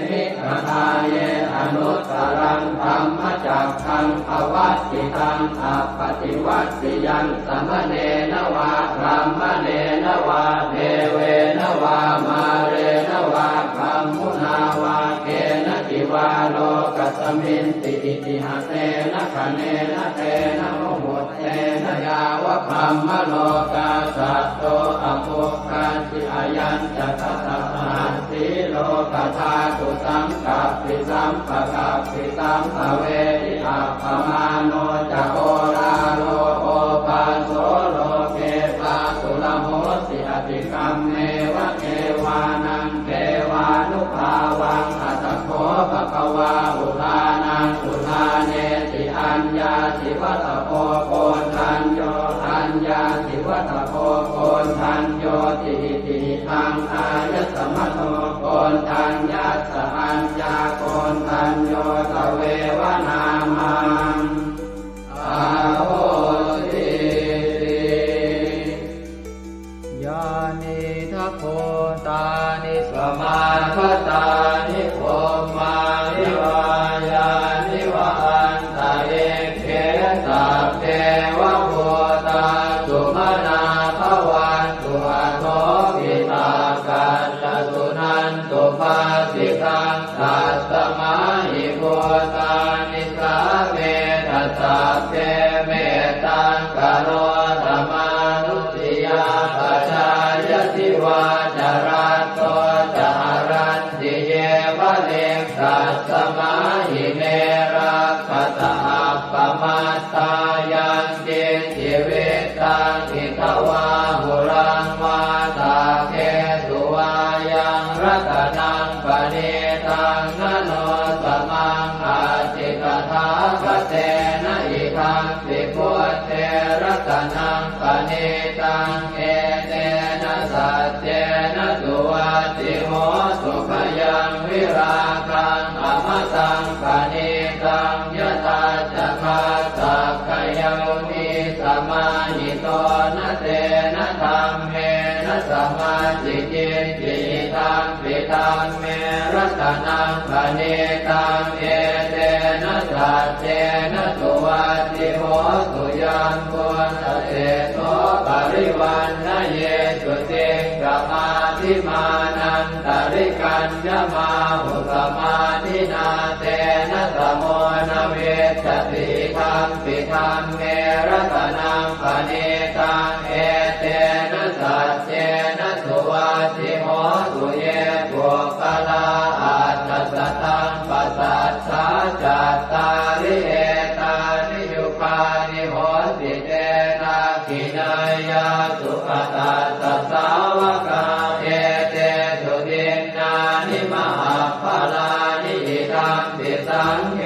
มิกทาเยอนุตตรังธรรมจักขังภวัตติตังอัปปฏิวัตติยังสัมมเนนวาพรหมเนนวาเทเวนวามาเรนวาพรหมุนาวาเกณทิวาโลกัสมินติอิติหะเตนะคะเนนะเตนะโมหุตเตนะยาวะพรหมโลกาสัตโตอโภคันติอายัญจะทัสสะหันติโลกธาตุสังกัปปิสัมปะกัปปิสัมภเวทิอัปปมาโนจะโอราโลโอปาโสโลเกปาสุลโหสิอติกัมเมวะเทวานังเทวานุภาวังอัตถโขภควาอุทานังอุทาเนติอัญญาสิวัตโพโกนทัญโยอัญญาสิวัตโพโกนทัญโยติติทังอายสมโตโกนทัญญาสอัญญาโกนทัญโยตเววนามังอาโหติยานิทัพโพตานิสมาคตานิโภมานิวายานิวา นิสาเวทัสสะเตเมตังกโรธรรมานุติยาปัจจายติวาจารัตโตจารันติเยวะเลกัสสมาหิเมรักขตาปมัตตายังเจจิเวตังอิทวาหุรังวาตาเกสุวายังรัตนังปณิตังนโนสมังอาจิกถาคเตนะอิทังปิพุทเทรัตนังปณิตังเอเตนะสัจเจนะสุวัตติโหสุขยังวิราคังอมตังปณิตังยตาจักขาสักขยมิสมาหิโตนะเตนะธรรมเมนะสมาธิจิตติตังปิตังเมรัตนังปณิตังเอเตนะสัจเจนะสุวัตติโหสุยัมพุทธเตโสปริวันนะเยสุติงกมาธิมานันตริกัญญมาหุสมาธินาเตนะสโมนะเวสติธัมปิธัมเมรัตนังปณิตังเอเตนะสัจเจนะสุวัตติโหสุเยปุคลาอัตถสัตตังปัสสัทธาจัตตาริเอตานิยุคานิโหติเตนะขินายาสุขตาสัสสาวกาเอเตสุตินนานิมหาภลานิอิทัมปิสังเข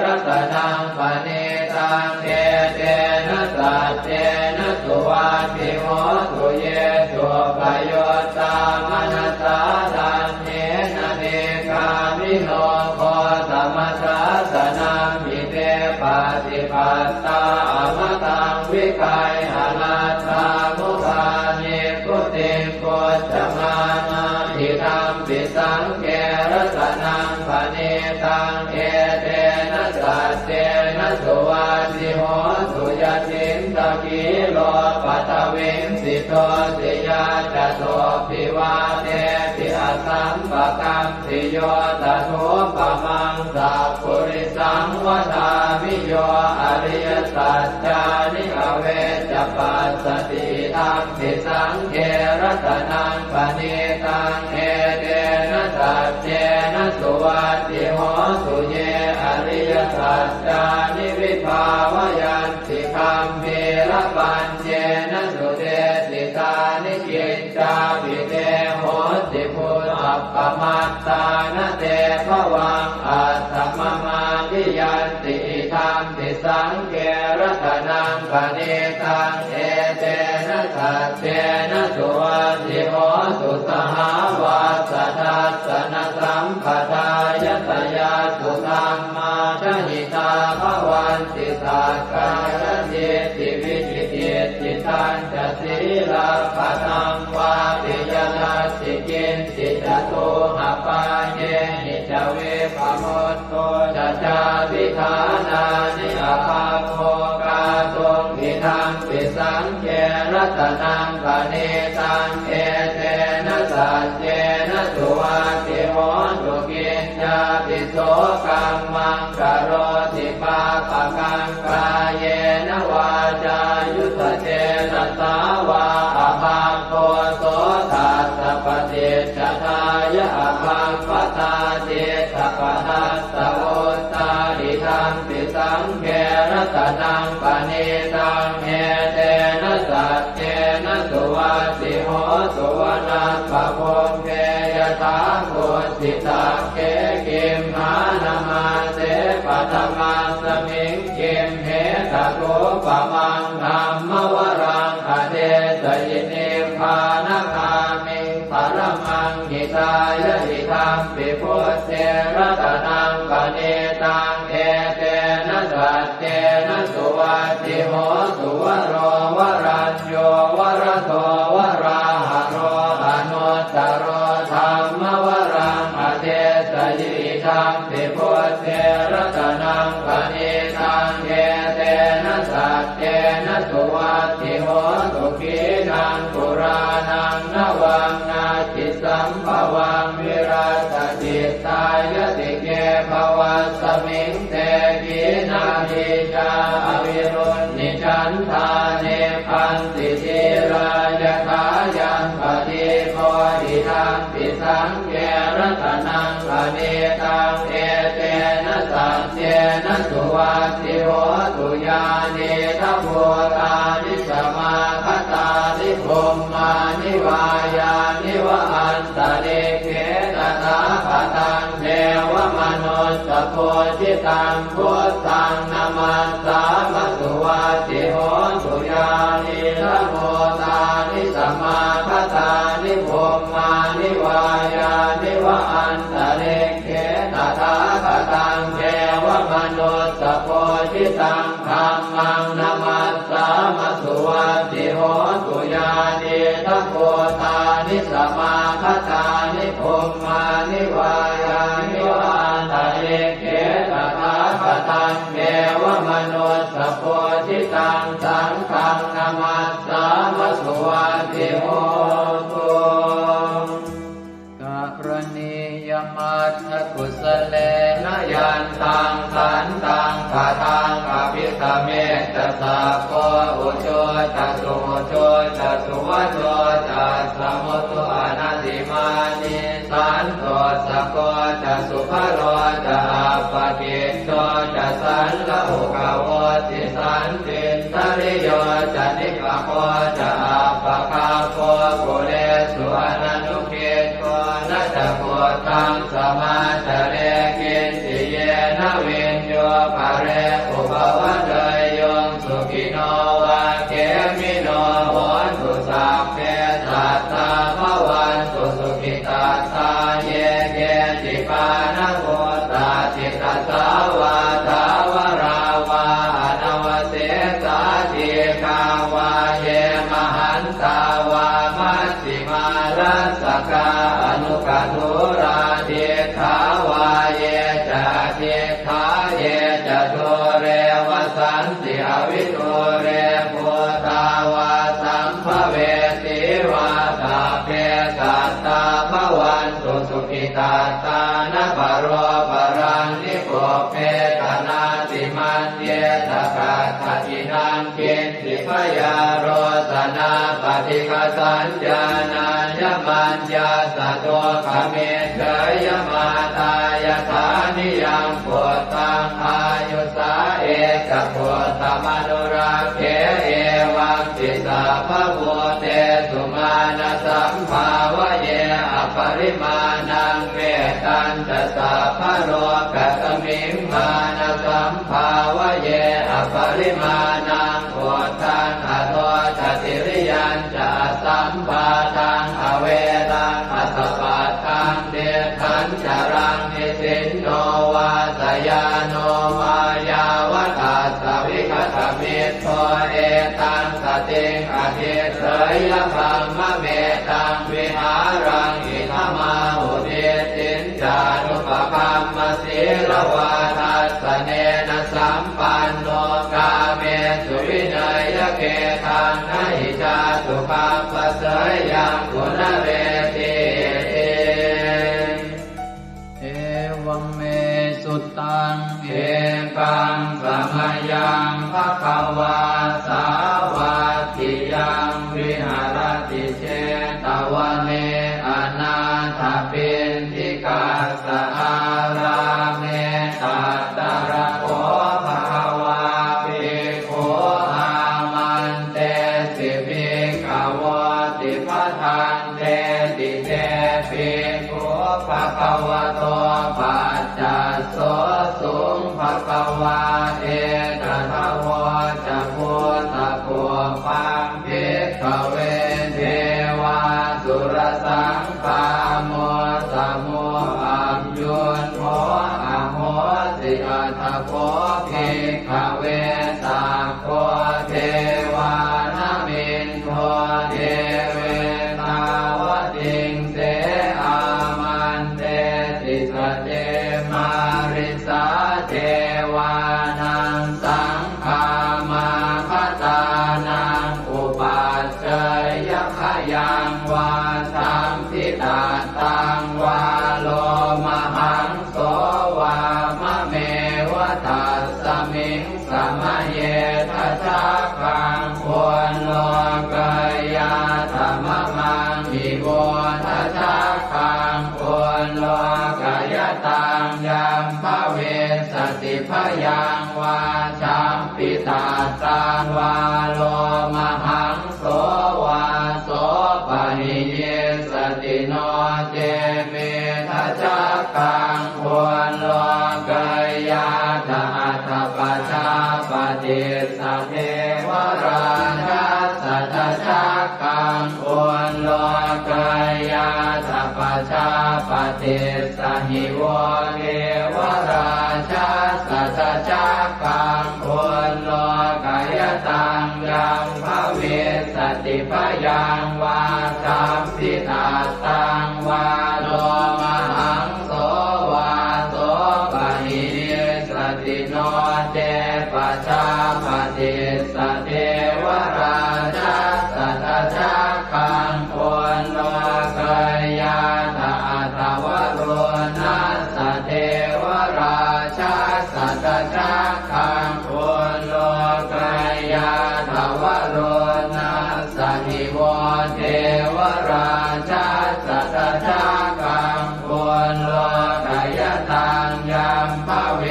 รัตนังปณิตังเอเตนะสัจเจนะสุวัตติโหสุเยสุปโยตามนัสสาทันเนนะเนกามิโนโคสมัสสะสนังมิเตปฏิปัตตาอมตังวิคัยหนาตามุปานิพุติงโกจมานาทิธัมปิสังเกรัตนังปณิตังเอเตนะสัจเจนะสุวัตติโหสุยตินตะกิโลปัตวิงสิโตติยาจโตปิวาเตปิอสัมปะกัมปิโยตถุปมังสัพพุริสังวทามิโยอริยสัจจานิอเวจปัสสติธัมปิสังเขรัตนังปณิตังเอเตนะสัจเจนะสุวัตติโหสุเยอริยสัจจานิวิภาวยันติคัมภีรปัญเจนะสุเตสิตานิกิจจาภิเตโหติพุทธปมัตตานะเตภวังอัตถมมาทิยันติธัมปิสังเขรัตนังปณิตังเอเตนะสัจเจนะสุวัตติโหสุสหาวาสทัสสนสัมปทายตยาสุธรรมาชหิตาภวันติสักกายจิตติวิจิติจิตัญจศีลาภตังวาปิยนัสสิกินสิจตุหปาเยหิจเวปโมตโตจะจาวิธานานิอาภาโภกาตุงอิทังปิสังเขรัตนังปณิตังเอเตนะสัจเจนะสุวัตติโหสุกินจาปิโสกัมมังกโรติปาปะกังกายเยนะวาจายุตเจนะสาวาอภาโคโสทัสสะปฏิจจทายะอภาปตาเจตปทัสสะโอตาหิธัมปิสังเขรัตนังปณิตังเอเตนะสัจเจนะสุวัตติโหสุวนาภโพเกยถาโคสิตาเกกิมหานามาเสปัตมาสมิงกิมเหตโกปมังธัมมวรังอเดสยินิพพานคามิงปรมังหิตายะหิธัมปิพุทเทรัตนังปณิตังเอเตนะสัจเจนะสุวัตติโหสุวโรวรัญโยวรโตวราหะโรอนุตตโรธัมมวรังอเดสยิธัมปิพุทเทรัตนังปณิตังเอเตนะสัจเจนะสุวัตติโหสุขีนังปุรานังนวังนาจิสัมภวังวิรัตติตายติเกภวัสมิงเต ทิจาอวิรุณนิชันธาเนพันติจิรายถายังปฏิโพธิทังปิสังเกรัตนังอเนตังเอเตนะสัจเจนะสุวัตติโหตุญาเนทัพโพธานิสมาคตานิพรหมานิวายานิวะอันตะเลเขตถาคตังเทวมนุสสโพธิตังพุทธังนามัสสามะสุวัตติโหตุญานิทัพโพธานิสมาคตานิพรหมานิวายานิวะอันตะเลเขตถาคตังเทวมนุสสโพธิตังธัมมังนามัสสามะสุวัตติโหตุญานิทัพโพธานิสมาคตานิพรหมานิวายานิวะอันตะเลเขตถาคตังเทวมนุสสโพธิตังสังฆังนามัสสามะสุวัตติโหตุกรณียมัตถกุศเลนะยันตังขันตังคาทังอภิสเมตสัพโพอุโชตสุโชตสุวโชตสมุตุอนัตติมานิสันโตสะโกตสุภโรตอัปปกิตโตจะสันละหุกโวติสันติทริโยจะนิกโคจะอัปปคาโคกุเลสุอนันุเกโตนะจะโพธังสมาจเรกินติเยนะเวนโยภะเรอุปวัตเตยงสุขิโนวะเกมิโนโหตุสัพเพสัตตาภวันตุสุขิตาตาเยเกจิปานะโหตาจิตตสาวาทาวราวาอนวเสสาติกาวาเยมหันตาวามัชฌิมารัสสกาอนุกัตุราเทขาวาเยจะเทขาเยจะโทเรวสันติอวิโทเรภูตาวาสัมภเวติวาตาเพสัตตาภวันตุสุขิตาตานะปโรปรังนิโกเพตนาติมันเยตกาตตินังกินติพยาโรสนาปฏิฆาสัญญาณายมัญญาสะโตขเมเฉยมาตายฐานิยังโพธังอายุสาเอกโพธมนุราเขเอวังติสาภะโวเตสุมาณสัมภาวะเยอปริมาณังเวตันจะสาภะโรกัสมิงมาณสัมภาวะเยอปริมาณังโพธังอโทจติริยัญจะสัมปาทังอเวรังอัสสปาทังเดทันจรังนิสินโนวาสยาโนมายาวตัสสวิคตมิตโตเอตังสติงอธิเสยพัมมะเมตังวิหารังอิทมาหุเดตินจานุปคัมมสีลวาทัสสเนนะสัมปันโนกาเมสุวินัยเกทังนะหิจาตุปัปปะเสยยังกุณเรติเอวังเมสุตังเอกังสมยังภควาสาวัตถิยังวิหารติเชตวันเนอนาถปิณฑิกาสอาราเมตัตตระโขภควาภิกขุอามันเตสิภิกขวติภัทธังเตติเตภิกขุภควโตปัจจัสโสสุงภควาเอตถาวจะพุทธภูปังภิกขเวเทวาสุรสังฆาโมสมุอัมยุนโมอโหสิอัตถโพภิกขเวสัพโพเทวานามินโทเทเวตาวติงเสอามันเตติสเตมาริสาเทวานังสังฆามาคตานังอุปัชฌยขยังวาสัมพิตาตังวาโลมหังโสวามะเมวะตัสสะ มิงสมะเยทัสสะคังควรโลกายาธรรมมังอิโวทัสสะคังควรโลกายตังยัมภเวสติพยังวาชัมปิตาตังวาโลมหังโสวาโสปะหิเยสติโนเจเมทัสสะคังควรโลกายาธาตปัจจาปฏิสัทเทวราชาสัทธะคังควรโลกายาธาปัจจาปฏิสหิโวเทวราชาสัทธะคังควรโลกายตังยัมภเวสติพยังวาชัมปิตาตังวาโลมหังโสวาโสปะหิเยสติโนเจปัจจาปฏิสเทวราชาสัทธะคังควรโลกายาธาตวโรนัสสะเทวราชาสัทธะคังควรโลกายาธาวโรนัสสะหิโวเทวราชาสัทธะคังควรโลกายตังยัมภเว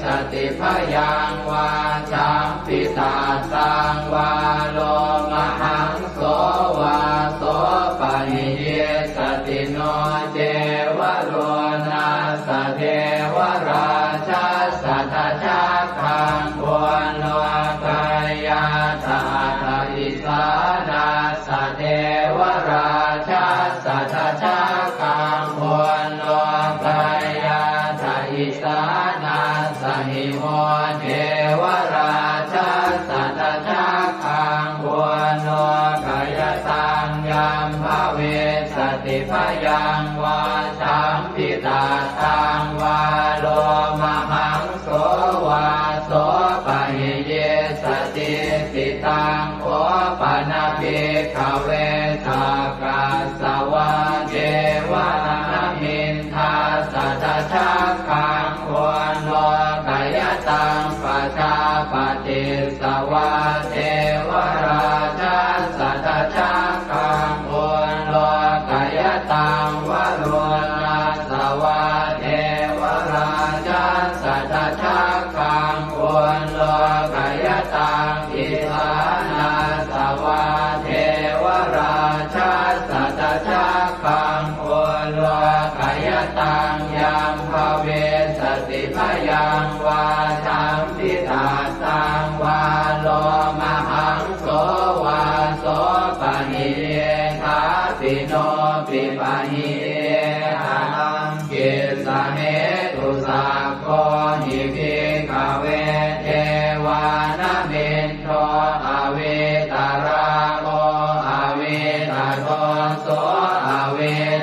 สติพยังวาชัมปิตาตังวาโลมหังโสวาโสปะหิเยสติโนเจวโรนัสสะเทวราชาสัทธะคังควรโลกายาธาตอิสานาสะเทวราชาสัทธะคังควรโลกายาธาอิสานาสหิโมเทวราชาสัทธะคังควรโลกายตังยัมภเวสติพยังวาชัมปิตาตังวาโลมหังโสวาโสปะหิเยสติติตังโอปะนาภิกขเวสักกัสสวะเจวะนามินทาสัทธะคังควรโลกายตังปัจจาปฏิสวะเทวราชาสัทธะคังควรโลกายตังวโรนัสสวะเทวราชาสัทธะคังควรโลกายตังอิสานาสวะเทวราชาสัทธะคังควรโลกายตังยัมภเวสติพยังวาชัมปิตาตังวาโลมหังโสวาโสปะหิเยทาปิโนปิปะหิเยหังกิสะเหตุสักโคหิภิกขเวเทวานะเมนโทอเวตาราโมอเวตาโทโสอเว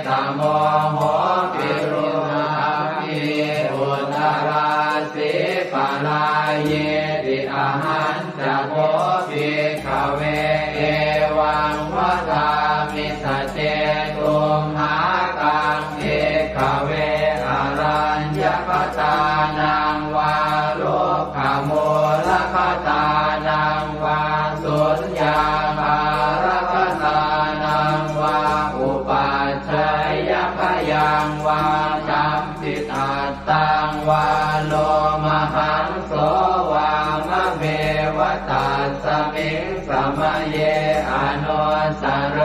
ตาโมโหปิรุนาภิอุตตราสิปะลาเยติอาหันจะโพภิกขเวเอวังวะทามิสเจตุมหากังเอกขเวอารัญญปตานังวาโลภโมลภตานังวาสุญญาภารคตานังวาอุปัชฌยพยังวาชัมปิตาตังวาโลมหังโสวามะเมวตัสสมิงสมะเยอโนสร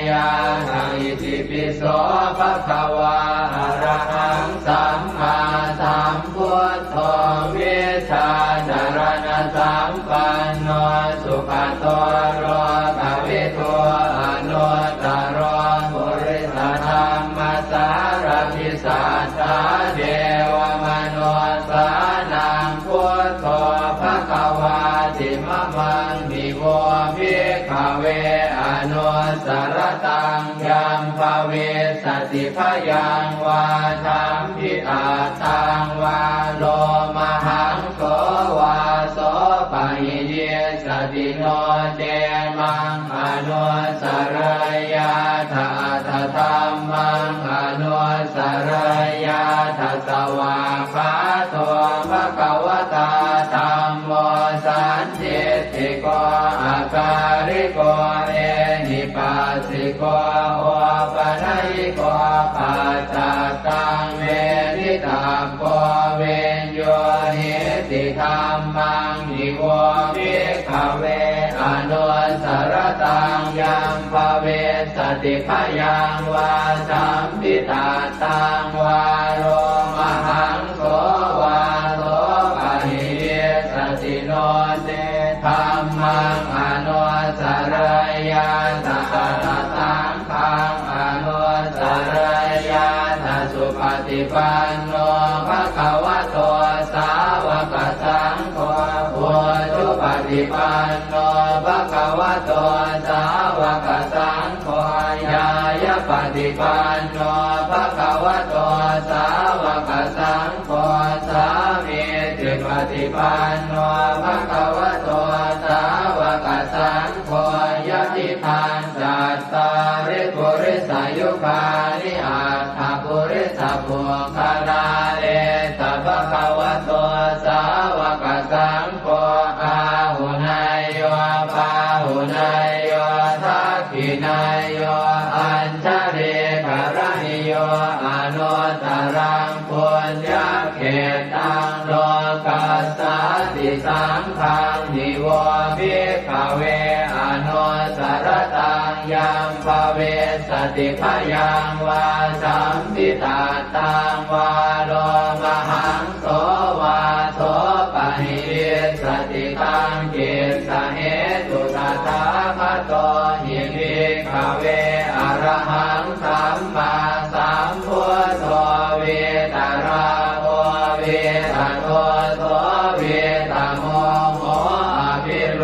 ยาอิติปิโสภะคะวาอะระหังสัมมาสัมพุทโธวิชาจารณะสัมปันโนสุขโตโรภวิโตอนุตตรบุริสธรรมสารพิสัทธาเดวมนุสานังพุทโธภะคะวาติมะมังมิโวภิกขเวอนุสรตังยัมภเวสติพยังวาชัมปิตาตังวาโลมหังโสวาโสปะหิเยสติโนเจมังอนุสรยาธาตธรรมังอนุสรยาทัสสวาคาโตภะคะวตาธัม สันติติโกอาการิโกเอหิปัสสิโกโอปนัยโกปัจจตังเวทิตาโกเวนโยหิติธัมมังนิโวภิกขเวอนุสรตังยัมภเวสติพยังวาสัมปิตาตังวาโรมหังโสวาโสปะหิสติโนเตธัมมังอนุสรยาตถาตังขังอนุสรยาตสุปฏิปันโนภะคะวะโตสาวกสังโฆพุทธุปฏิปันโนภะคะวะโตสาวกสังโฆญาญาปฏิปันโนภะคะวะโตสาวกสังโฆสามีจิปฏิปันโนภะคะวะโตสาวกสังโฆยะติทานจัตตาริปุริสายุคานิอัตถปุริสปุคลาเอตภะคะวะโตสาวกสังโฆอาหุนายโยปาหุนายโยทักขินายโยอัญชริกรณิโยอนุตตรังปุญญเขตังโลกัสสติสังฆังนิโวภิกขเวอนุสรตังยัมภเวสติพยังวาสัมปิตาตังวาโลมหังโสวาโสปะหิสติตังกิสสะเหตุตถาคตหิภิกขเวอรหังสัมมาสัมพุทโธเวตราโอเวตโตโสเวตโมโหอภิโร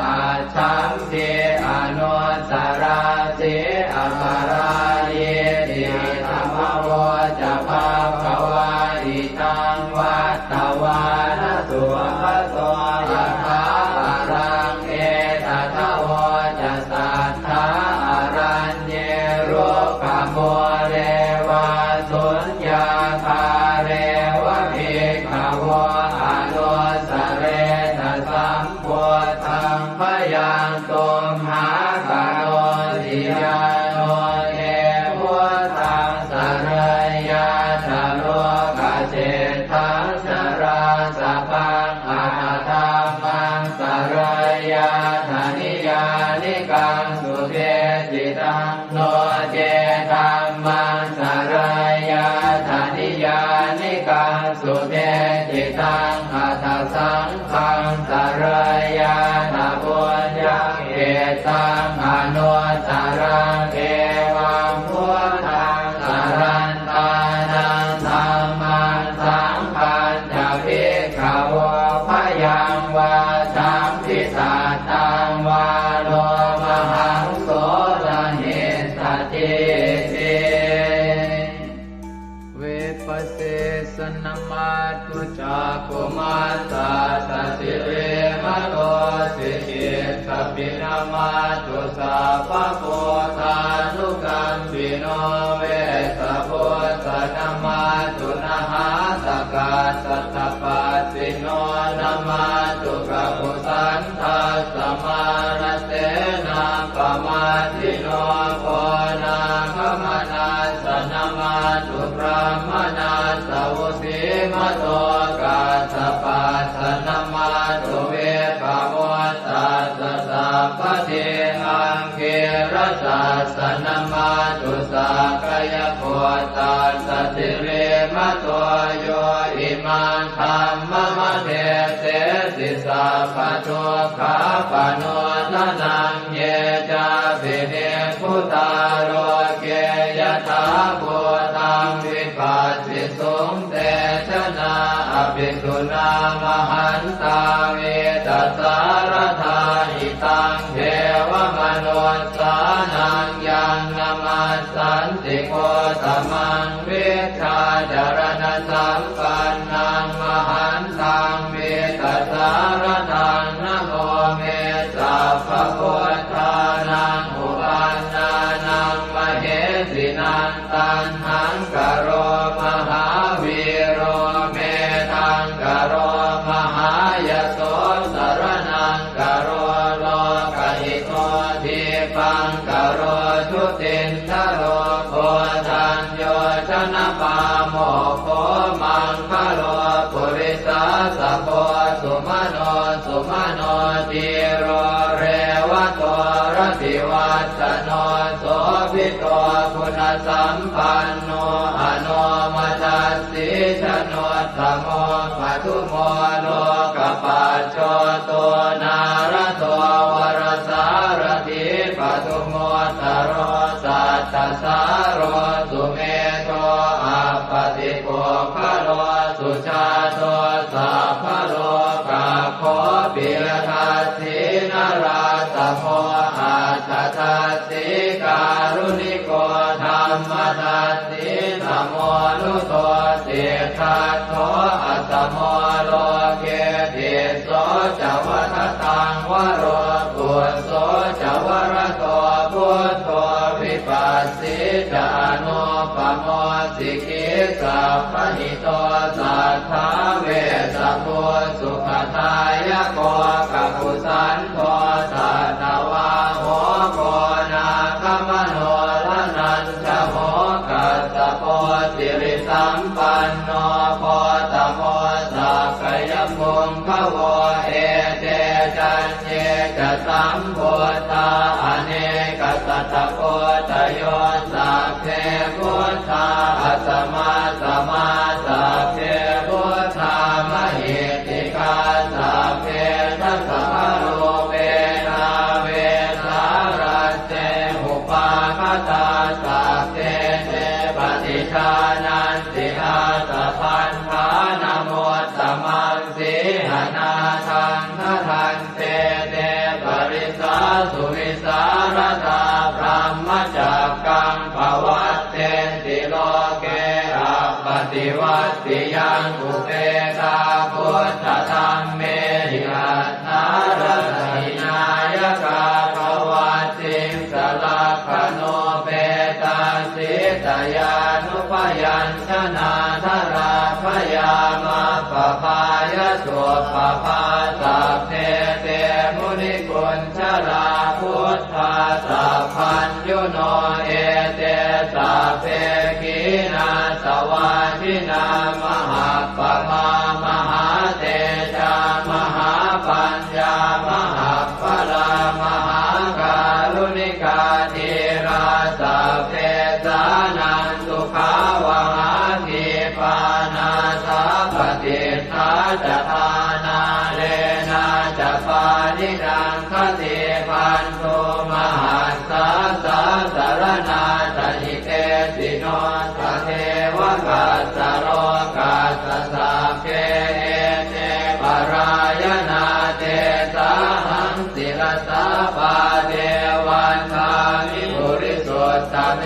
อาชัมเทอนุสราเสอปาราเยติธรรมโวจะภาควาอิตังวัตตวานสุภโสยะถาอารังเอตถาวจะสัทธาอารัญเยโรกโมเรวาสุญญาคาเรวะภิกขวะอนุสเรตสัมโพธังพยังตุมหากโนติยาโนเทพุทธังสรยาชโลกเจตังสราสพังอาธรรมังสรยาธนิยานิกังสุเทจิตังโนเจธัมมังสรยาธนิยานิกังสุเทจิตังอัตถสังฆังสรยาธปุญญเขตังอนุสรังเอวังพุทธังสรันตานังธัมมังสังฆังจะภิกขวะพยังวาสัมภิตาตังวาโลมหังโสรหิสติเตเวปัสเสสนมาตุจักขุมาตาสสิเรมโตสิกิสปินามาตุสัพพะโพธานุกัมปิโนเวสะโพธนามาตุนะหาตกาสัตตปัสสิโนนามาตุกะปุสันทัสสมานเสนาปมาทิโนโพนาคมนาสนามาตุพระมนาสวุสีมโตกาสปัสสนามาตุเวปโมตัสสะสัพพะเทอังเกรสัสสนามาตุสักกายโพตัสสะติเรมโตโยอิมังธัมมะมะเทเสสิสัพพะทุกขาปโนทนังเยจาภิเนพุทธาโรเกยถาภูตังวิปัสสิสุงเตชนะอภิสุนามหันตาเวตัสสารธาอิตังเทวมนุสสานังยังนามัสสันติโกตมังวิชาจารณสัมปันนังมหันตังเวตัสสารตังนะโมเมสัพพะพุทธานังอุปันนานังมเหสินังตันหังกโรมหาวีโรเมทังกโรมหายโสสโร สุมาโนติโรเรวะโตรติวัตโนโสภิโตคุณสัมปันโนอโนมัสสิชโนตโมปัทุโมโลกปัจโจโตนารโตวรสารถิปัทุโมตโรสัตตสารโรสุเมโตอัปปติโกภโลสุชาโตสัพพโลกาโคปิยทัสสินาราสโมอัตตทัสสิการุณิโกธรรมทัสสิสมโมนุโตเสทัสโตอัตโมโลเกติโสจวัฏตังวโรกุโสจวรโตพุทโธวิปัสสิจานุปโมสิกิสัพพหิโตสัทธาเวสสุสุขทายโกกัปปุสันโตสัตวาโหโกนาคมโนลนันจโหกัสสโพสิริสัมปันโนโพตโมสักขยมุงขโวเอเตจันเยจะสัมโพธาอเนกสัตตโพตโยสัพเพพุทธาอัสมาสมาสัพเพพุทธามหิติกาสัพเพทัสสะโลเวนาเวสารัสเตอุปาคตาสัพเพเตปฏิชานันติอาสะพันธานโมตตมังสีหนาทังทันเตเตปริสาสุวิสารตาพรหมจักกังภวัตเตติโลเกอัปปติวัตติยังอุเปกาพุทธธรรมเมหิอัตถารถินายกาภวัตติสลักขโนเปตาสิตยานุปยัญชนะธราพยามาปภายสุปภาสัพเพเตมุนิกุญชลาพุทธาสัพพัญญุโนเอเตสัพเพขีนาสวาทินามหาปมามหาเตจามหาปัญญามหาพลามหาการุณิกาธีราสัพเพสานันตุขาวหาทีปานาสัพพติทาจทานาเลนะจะปานิดังคติพันโทมหัสสะสะสารนาตหิเตสิโนทะเทวกัสสะโรกัสสะสัพเพเอเตปรายนาเตสาหังศิรสาปาเทวันทามิปุริสุทธเม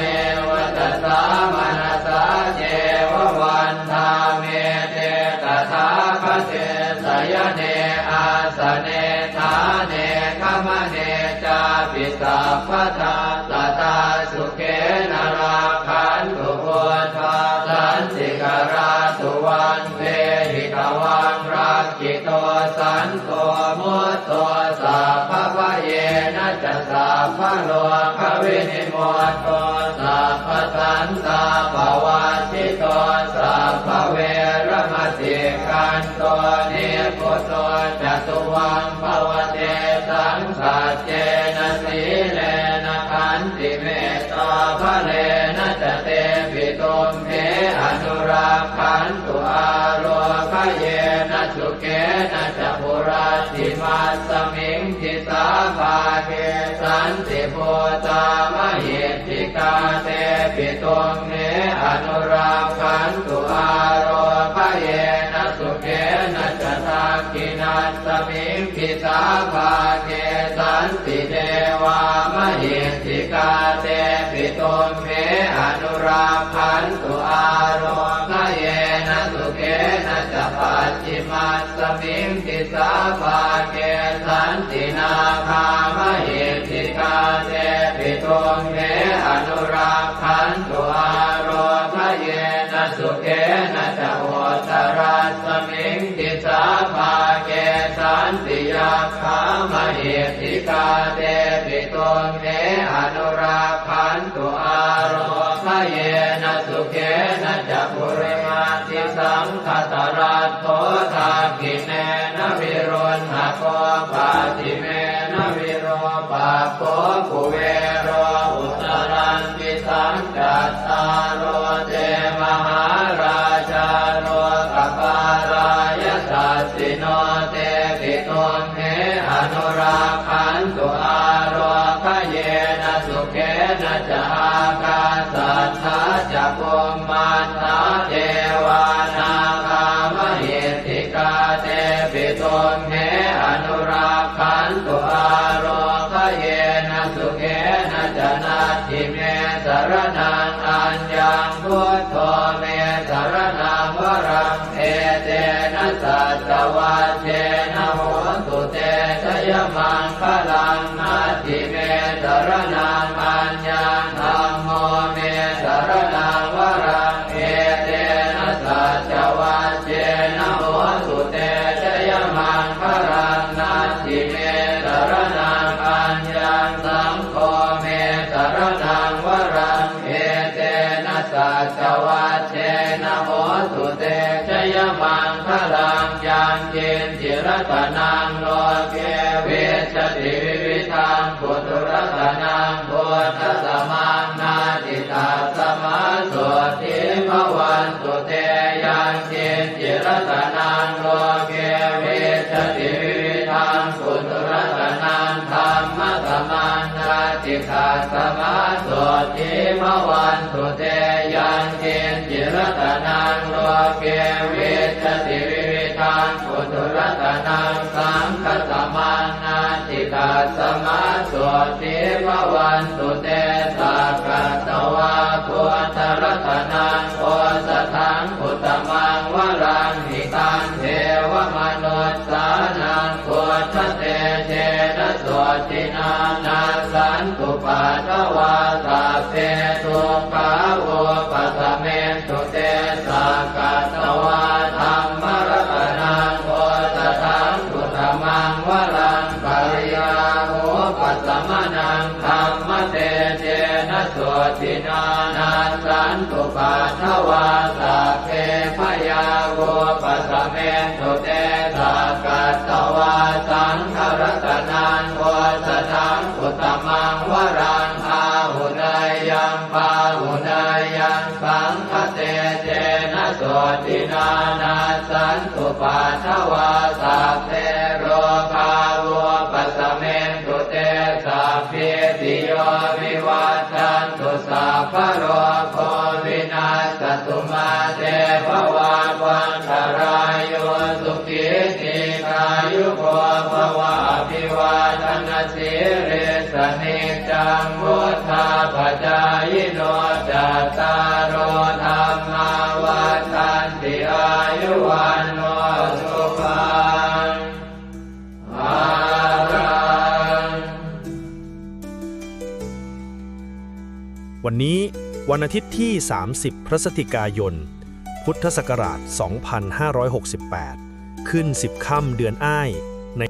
วัตสามนัสสะเจววันทาเมเตตถาคเตสยเนอาสเนธาเนขมเนจาปิสัพพทาสตาสุเขนราคันตุพุทธาสันติกราตุวันเตหิตวังรักขิโตสันโตมุตโตสัพพะเยนะจะสัพพะโลกวินิโมตโตสัพพะสันตาภวัติโตสัพพะเวรมติกันโตนิพุตโตจตุวังภวเตสังสัจเจนะสีเลนะขันติเมตตาภะเลนะจะเตปิตุมเหอนุรักขันตุอาโรคเยนะสุเกนะจะปุราติมัสสมิงทิสาภาเกสันติโพตามหิทธิกาเตปิตุมเหอนุรักขันตุอาโรคเยนะสุเกนะจะทักขินัสสมิงทิสาภาเกสันติเทวามหิทธิกาเตปิตุมเหอนุรักขันตุอาโรคเยนะสุเกนะจะปัจฉิมัสสมิงทิสาภาเกสันตินาคามหิทธิกาเตปิตุมเหอนุรักขันตุอาโรคเยนะสุเกนะจะโหตรัสสมิงทิสาภาเกสันติยาคามหิทธิกาเตปิตุมเหอนุรักขันตุอาโรค เยนะสุเขนะจักขุริมาติสังคตรัตโตทากิเนนะวิรุณหะโกปาติเมนะวิโรปาโกกุเวโรอุตรันติสังกัตตาโรเตมหาราชาโรกปารายสัสสิโนเตปิตุมเหอนุราคันตุอาโรคเยนะสุเขนะจะอากาสัทธาจะกุมมันตาเทวานากามหิติกาเตปิตุมเหอนุราคันตุอาโรคเยนะสุเขนะจะนาทิเมสรนังอัญญังพุทโธเมสรนังวรังเอเตนะสัจวัชเชนะโหตุเตชยมังคลังนาทิเมสรนังอัญญังธัมโมเมสรนังวรังเอเตนะสัจวัชเชนะโหตุเตชยมังคลังนาทิเมสรนังอัญญังสังโฆเมสรนังวรังเอเตนะสัจวัชเชนะโหตุเตชยมังคลังยังเจนจิรตนังโลเกเวชติวิวิธังปุถุรตนังโพธสมังนาติตาสมาโสติภวันตุเตยังเจนจิรตนังโลเกเวชติวิวิธังปุถุรตนังธรรมสมังนาติตาสมาโสติภวันตุเตยังเจนจิรตนังโลเกเวชติวิวิธังปุถุรตนังสังฆสมังนาติตาสมาโสติภวันตุเตสักกตวาพุทธรัตนังโอสถังอุตมังวรังหิตังเทวมนุสสานังพุทธเตเจนะโสตินานาสันตุปัฏฐวาสัพเพทุกขาโวปัสสเมตุเตสักกตวาธัมมรัตนังโอสถังอุตมังวรังปริยาโหปัสสมนังธัมมเตเจนะโสตินานาสันตุปัฏฐวาสัพเพพยาโวปัสสเมตุเตสักกตวาสังฆรัตนังโอสถังอุตมังวรังอาหุนายยังปาหุนายยังสังฆเตเจนะโสตินานาสันตุปัฏฐวาสัพเพโรคาโวปัสสเมตุเตสัพเพติโยวิวัชชันตุสัพพะโรโควินาศตุมาเตภวัตวันตรายโยสุขิติกายุโกภวะอภิวาทนาสิริสนิจังวุฒาปจายโนจัตตารโอธรรมาวัฏันติอายุวันโนสุขังภลัง วันนี้วันอาทิตย์ที่ 30 พฤศจิกายน พุทธศักราช 2568 ขึ้น 10 ค่ำเดือนอ้ายใน